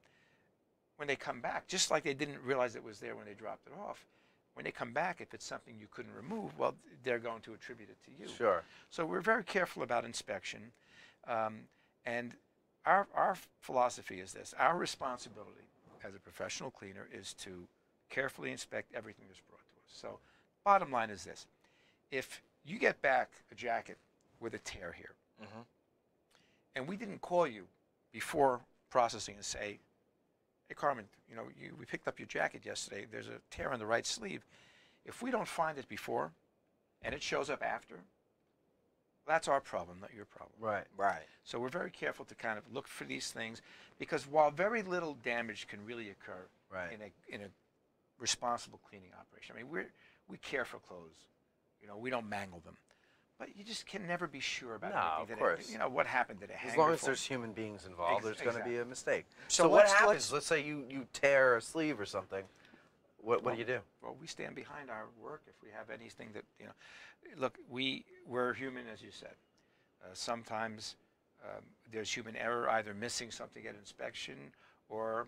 when they come back, just like they didn't realize it was there when they dropped it off, when they come back, if it's something you couldn't remove, well, they're going to attribute it to you. Sure. So we're very careful about inspection. And our philosophy is this. Our responsibility as a professional cleaner is to carefully inspect everything that's brought to us. So bottom line is this. If you get back a jacket with a tear here, and we didn't call you before processing and say, hey, Carmen, we picked up your jacket yesterday. There's a tear on the right sleeve. If we don't find it before and it shows up after, that's our problem, not your problem. Right. Right. So we're very careful to kind of look for these things, because while very little damage can really occur in a responsible cleaning operation, I mean, we care for clothes. We don't mangle them. But you just can never be sure about anything. Of course. What happened? Did it hang? As long as there's human beings involved, there's going to be a mistake. So what happens? Let's say you tear a sleeve or something. What do you do? Well, we stand behind our work if we have anything that, Look, we're human, as you said. Sometimes there's human error, either missing something at inspection, or,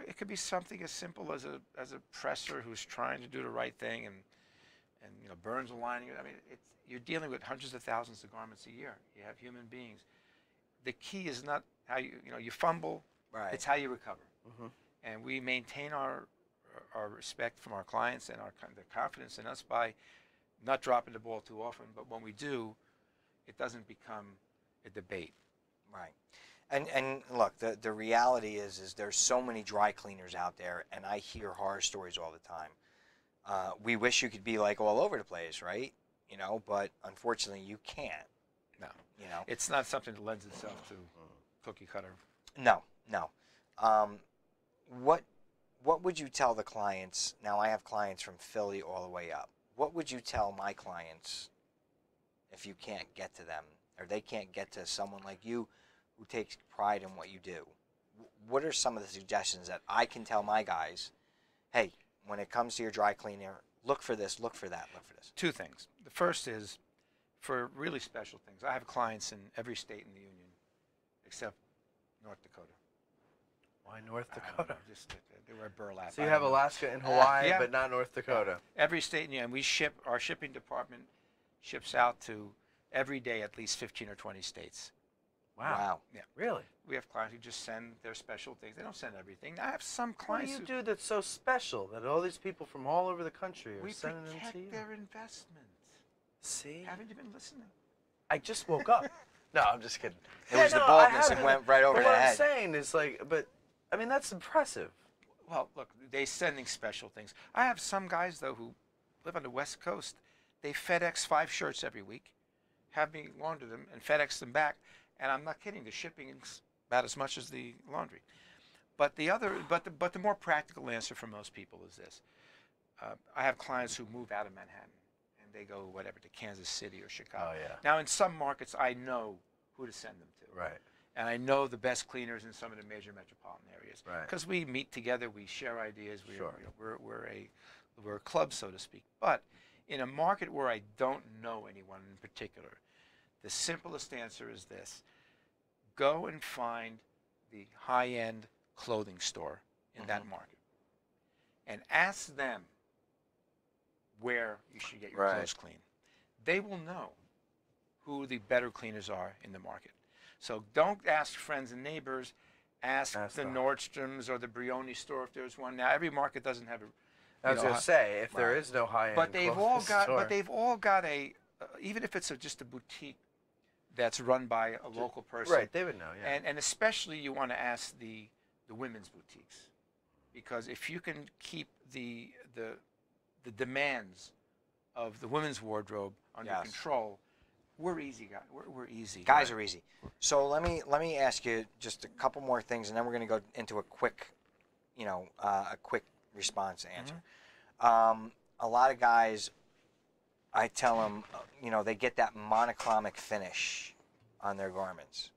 it could be something as simple as a presser who's trying to do the right thing and burns a lining. I mean, you're dealing with hundreds of thousands of garments a year. You have human beings. The key is not how you fumble. Right. It's how you recover. And we maintain our respect from our clients and the confidence in us by not dropping the ball too often. But when we do, it doesn't become a debate. Right. And look, the reality is there's so many dry cleaners out there, and I hear horror stories all the time. We wish you could be like all over the place, right? But unfortunately you can't. No. It's not something that lends itself to cookie cutter. No. What would you tell the clients? Now I have clients from Philly all the way up. What would you tell my clients if you can't get to them, or they can't get to someone like you who takes pride in what you do? What are some of the suggestions that I can tell my guys? Hey, when it comes to your dry cleaner, look for this, look for that, look for this. Two things. The first is for really special things. I have clients in every state in the union except North Dakota. Why North Dakota? They wear burlap. So you have Alaska and Hawaii, but not North Dakota. Every state, and we ship, our shipping department ships out to every day at least 15 or 20 states. Wow. Yeah. Really? We have clients who just send their special things. They don't send everything. I have some clients. What do you do that's so special that all these people from all over the country are sending them to you? We protect their investments. See? Haven't you been listening? I just woke up. No, I'm just kidding. It was the baldness and went right over the head. What I'm saying is I mean, that's impressive. Well, look, they're sending special things. I have some guys, though, who live on the West Coast. They FedEx 5 shirts every week, have me launder them, and FedEx them back. And I'm not kidding. The shipping is about as much as the laundry. But the more practical answer for most people is this. I have clients who move out of Manhattan, and they go, to Kansas City or Chicago. Oh, yeah. Now, in some markets, I know who to send them to. Right. And I know the best cleaners in some of the major metropolitan areas. Right. Because we meet together, we share ideas. Sure. We're a club, so to speak. But in a market where I don't know anyone in particular, the simplest answer is this. Go and find the high-end clothing store in that market and ask them where you should get your clothes cleaned. They will know who the better cleaners are in the market. So don't ask friends and neighbors. Ask the Nordstroms or the Brioni store if there's one. Now, every market doesn't have a... I was going to say, if there is no high-end but they've all got, store. But they've all got a... even if it's just a boutique that's run by a local person. Right, they would know, yeah. And especially you want to ask the women's boutiques. Because if you can keep the demands of the women's wardrobe under control, we're easy, guys. We're easy. Guys are easy. So let me ask you just a couple more things, and then we're going to go into a quick, a quick response answer. A lot of guys, I tell them, they get that monochromatic finish on their garments.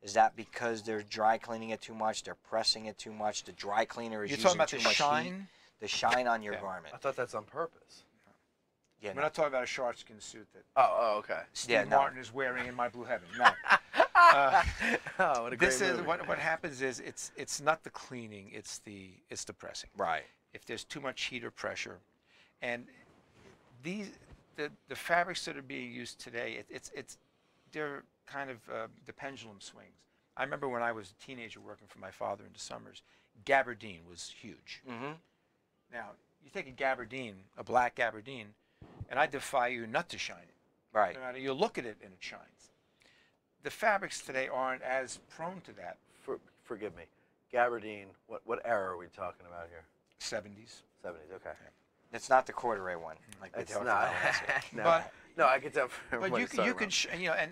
Is that because they're dry cleaning it too much? They're pressing it too much? The dry cleaner is using too much heat? You're talking about the shine? The shine on your garment. I thought that's on purpose. Yeah, we're not talking about a sharkskin suit that okay. Steve Martin is wearing in My Blue Heaven. No. What a great movie. What happens is it's not the cleaning, it's the pressing. Right. If there's too much heat or pressure, and the fabrics that are being used today, they're kind of the pendulum swings. I remember when I was a teenager working for my father in the summers, gabardine was huge. Now you take a gabardine, a black gabardine, and I defy you not to shine it. Right. No matter, you look at it and it shines. The fabrics today aren't as prone to that. Forgive me. Gabardine, what era are we talking about here? 70s. 70s, okay. Yeah. It's not the corduroy one. Like it's not. No, I can tell from but you can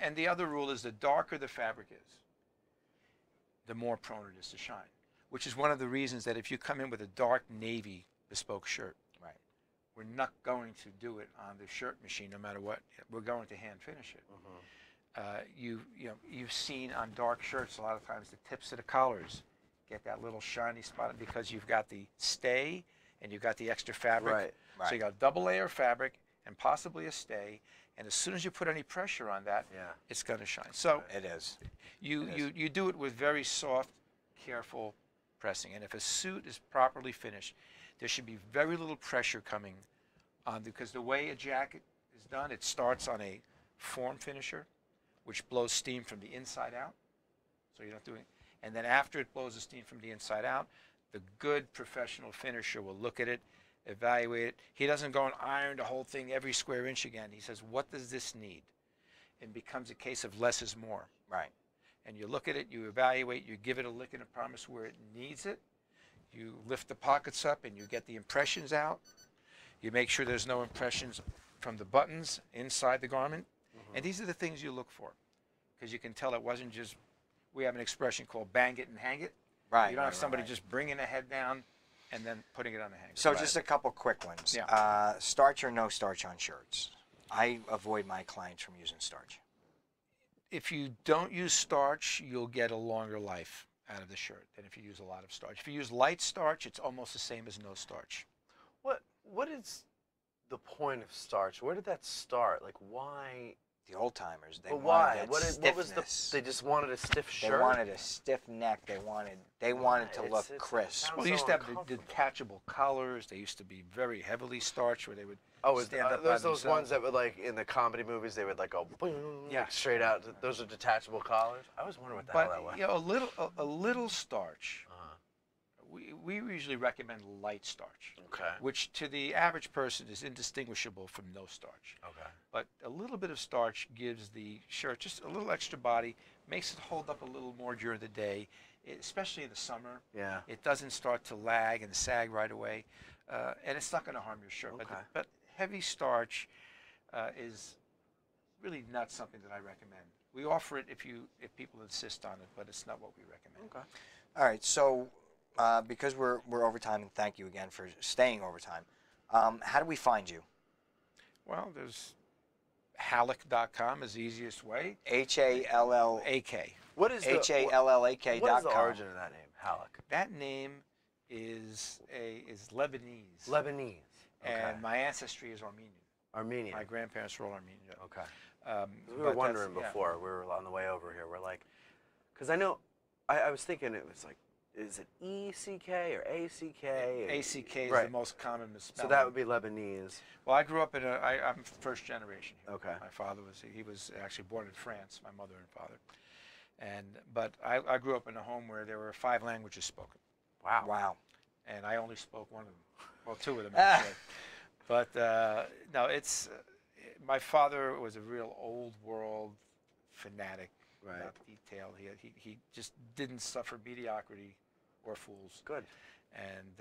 and the other rule is the darker the fabric is, the more prone it is to shine. Which is one of the reasons that if you come in with a dark navy bespoke shirt, we're not going to do it on the shirt machine no matter what. We're going to hand finish it. You've seen on dark shirts a lot of times the tips of the collars get that little shiny spot because you've got the stay and you've got the extra fabric. Right. So you got a double layer of fabric and possibly a stay, and as soon as you put any pressure on that, it's going to shine. So it is. You do it with very soft, careful pressing, and if a suit is properly finished, there should be very little pressure coming on, because the way a jacket is done, it starts on a form finisher, which blows steam from the inside out. So you're not doing, and then after it blows the steam from the inside out, the good professional finisher will look at it, evaluate it. He doesn't go and iron the whole thing every square inch again. He says, what does this need? It becomes a case of less is more. Right. And you look at it, you evaluate, you give it a lick and a promise where it needs it. You lift the pockets up and you get the impressions out. You make sure there's no impressions from the buttons inside the garment. And these are the things you look for, because you can tell it wasn't just, we have an expression called bang it and hang it. Right. You don't have somebody just bringing a head down and then putting it on the hanger. So just a couple quick ones. Yeah. Starch or no starch on shirts? I avoid my clients from using starch. If you don't use starch, you'll get a longer life out of the shirt than if you use a lot of starch. If you use light starch, it's almost the same as no starch. What is the point of starch? Where did that start? Like, why? The old timers. Why? What was the? They just wanted a stiff shirt. They wanted a stiff neck. They wanted to look crisp. Well, they used to have the detachable collars. They used to be very heavily starched, where they would stand up. Those ones that would, like, in the comedy movies, they would like go boom, straight out. Those are detachable collars. I was wondering what the hell that was. You know, a little starch. We usually recommend light starch, which to the average person is indistinguishable from no starch. But a little bit of starch gives the shirt just a little extra body, makes it hold up a little more during the day, especially in the summer. Yeah. It doesn't start to lag and sag right away, and it's not going to harm your shirt. But heavy starch is really not something that I recommend. We offer it if people insist on it, but it's not what we recommend. All right, so. Because we're over time, and thank you again for staying over time. How do we find you? Well, there's Hallak.com is the easiest way. Hallak. What is HALLAK.com. What is the origin of that name, Hallak? That name is Lebanese. Lebanese. Okay. And my ancestry is Armenian. Armenian. My grandparents were all Armenian. Okay. We were wondering before we were on the way over here. We're like, because I know, I was thinking it was like, is it ECK or ACK? ACK is the most common misspelling. So that would be Lebanese. Well, I grew up in I'm first generation here. Okay. My father he was actually born in France, my mother and father. But I grew up in a home where there were 5 languages spoken. Wow. Wow. And I only spoke one of them. Well, 2 of them actually. But no, it's my father was a real old world fanatic about detail. He just didn't suffer mediocrity or fools. Good. And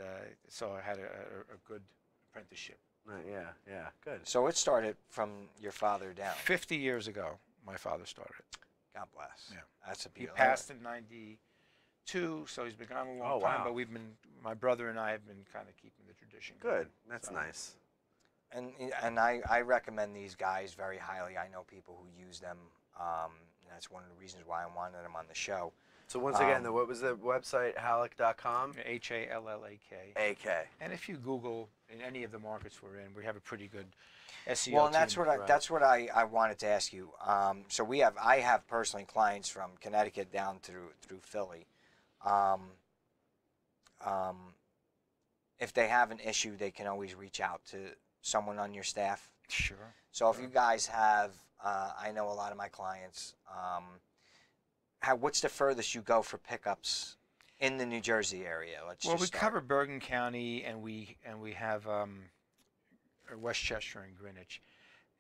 so I had a good apprenticeship. Yeah, good. So it started from your father down. 50 years ago, my father started. God bless. Yeah. That's a beautiful. He passed in '92, so he's been gone a long time. But my brother and I have been kind of keeping the tradition going. Good. That's nice. And I recommend these guys very highly. I know people who use them. That's one of the reasons why I wanted them on the show. So once again, what was the website? Hallak.com? HALLAK. AK. And if you Google in any of the markets we're in, we have a pretty good SEO Well, and team. that's what I wanted to ask you. So I have personally clients from Connecticut down through Philly. If they have an issue, they can always reach out to someone on your staff. Sure. So if you guys have, I know a lot of my clients. What's the furthest you go for pickups in the New Jersey area? We cover Bergen County, and we have Westchester and Greenwich.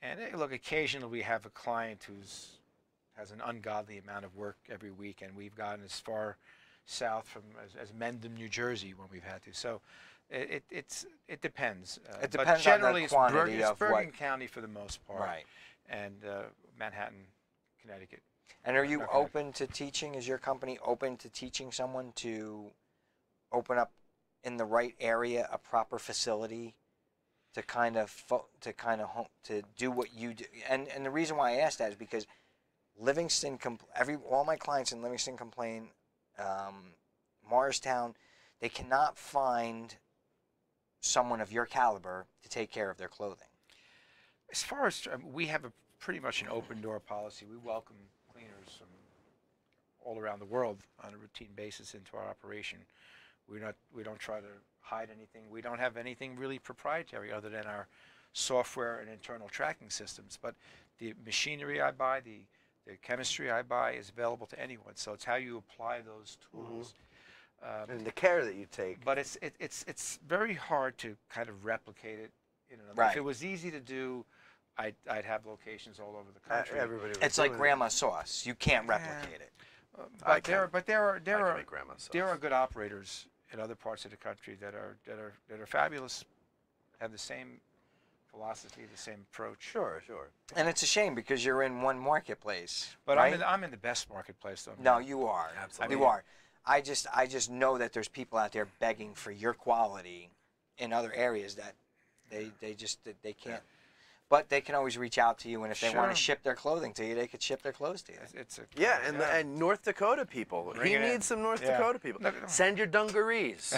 And look, occasionally we have a client has an ungodly amount of work every week, and we've gotten as far south from as Mendham, New Jersey, when we've had to. So it depends. It depends but on generally the quantity it's of Bergen County for the most part, right? And Manhattan, Connecticut. And are you open to teaching? Is your company open to teaching someone to open up in the right area a proper facility to do what you do? And the reason why I asked that is because Livingston, all my clients in Livingston complain, Morristown, they cannot find someone of your caliber to take care of their clothing. As far as we have pretty much an open door policy. We welcome cleaners from all around the world on a routine basis into our operation. We don't try to hide anything. We don't have anything really proprietary other than our software and internal tracking systems. But the machinery I buy, the chemistry I buy is available to anyone. So it's how you apply those tools. And the care that you take. But it's very hard to kind of replicate it. If it was easy to do, I'd have locations all over the country. It's like grandma's sauce. You can't replicate it. But there are good operators in other parts of the country that are fabulous, have the same philosophy, the same approach. Sure. And it's a shame because you're in one marketplace. But right? I'm in the best marketplace, though. No, you are. Absolutely. You are. I just know that there's people out there begging for your quality in other areas that they can't. But they can always reach out to you, and if they want to ship their clothing to you, they could ship their clothes to you. And North Dakota people. He needs some North Dakota people. No. Send your dungarees.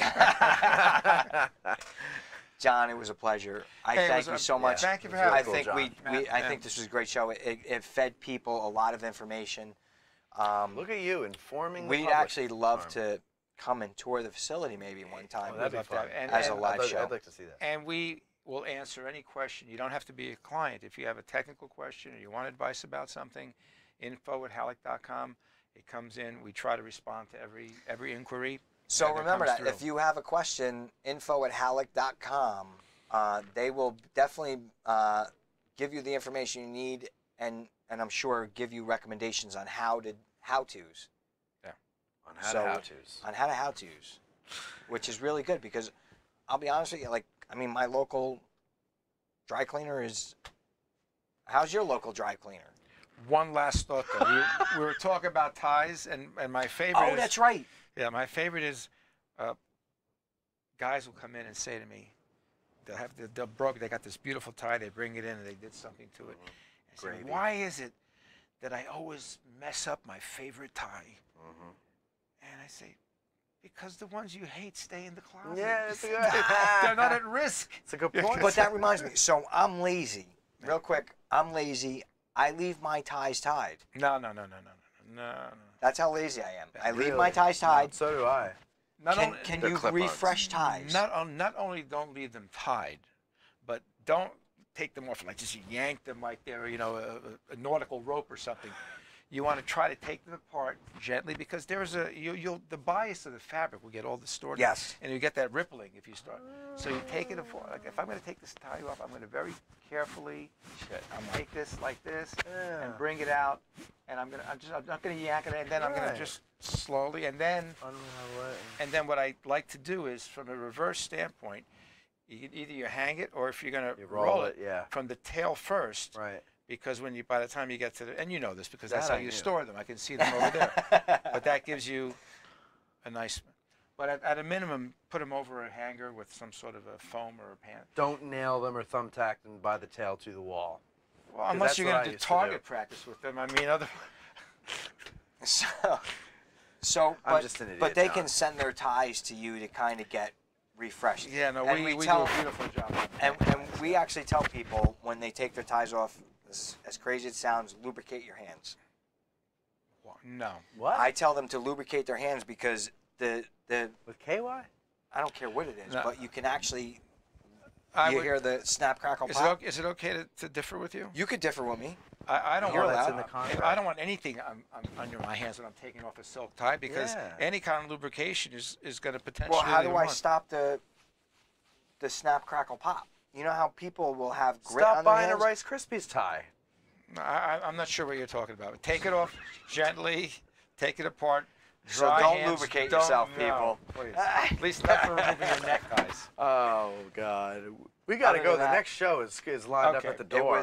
John, it was a pleasure. Thank you so much. Thank you for having me. I think this was a great show. It fed people a lot of information. Look at you informing. We'd actually love to come and tour the facility maybe one time. That'd be fun. As a live show. I'd like to see that. And we will answer any question. You don't have to be a client. If you have a technical question or you want advice about something, info@hallak.com. It comes in. We try to respond to every inquiry. So remember that if you have a question, info@hallak.com. They will definitely give you the information you need, and I'm sure give you recommendations on how-tos. Yeah. On how to how-tos, which is really good because I'll be honest with you. My local dry cleaner is. How's your local dry cleaner? One last thought, though. we were talking about ties, and my favorite. Oh, that's right. Yeah, my favorite is guys will come in and say to me, they got this beautiful tie, they bring it in and they did something to it. I say, why is it that I always mess up my favorite tie. And I say, because the ones you hate stay in the closet. Yeah, that's a good. They're not at risk. It's a good point. But that reminds me. So I'm lazy. Real quick, I'm lazy. I leave my ties tied. No. That's how lazy I am. I leave my ties tied. No, so do I. Can you refresh ties? Not only don't leave them tied, but don't take them off like just yank them like they're a nautical rope or something. You want to try to take them apart gently because there's the bias of the fabric will get all distorted. Yes. And you get that rippling if you start. So you take it apart. Like if I'm going to take this tie off, I'm going to very carefully take this like this and bring it out, and I'm not going to yank it, and then I'm going to just slowly, and then what I like to do is from a reverse standpoint, either you hang it or if you're going to roll it from the tail first. Right. Because by the time you get to and you know this because that's how you store them. I can see them over there. But that gives you a nice. But at a minimum, put them over a hanger with some sort of a foam or a pan. Don't nail them or thumbtack them by the tail to the wall. Well, unless you're going to do target practice with them. I mean, I'm just an idiot. But they can send their ties to you to kind of get refreshed. Yeah, no, we do a beautiful job. And we actually tell people when they take their ties off, as crazy as it sounds, lubricate your hands. No. What? I tell them to lubricate their hands because with KY? I don't care what it is, but you can actually hear the snap, crackle, pop. Is it okay to differ with you? You could differ with me. I don't You're want allowed. in the contract. I don't want anything under my hands when I'm taking off a silk tie because any kind of lubrication is going to potentially. Well, how do I stop the snap, crackle, pop? You know how people will have grit on their hands? Stop buying a Rice Krispies tie. I'm not sure what you're talking about. Take it off gently. Take it apart. So don't lubricate yourself, people. Please. At least not for removing your neck, guys. Oh God, we got to go. The next show is lined up at the door.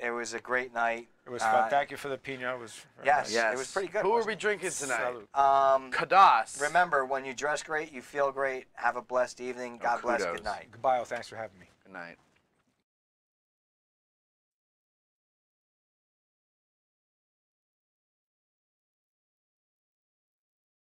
It was a great night. It was fun. Thank you for the Pinot. It was nice. It was pretty good. Who are we drinking tonight? Kadas. Remember, when you dress great, you feel great. Have a blessed evening. God bless. Good night. Goodbye. Thanks for having me. Good night.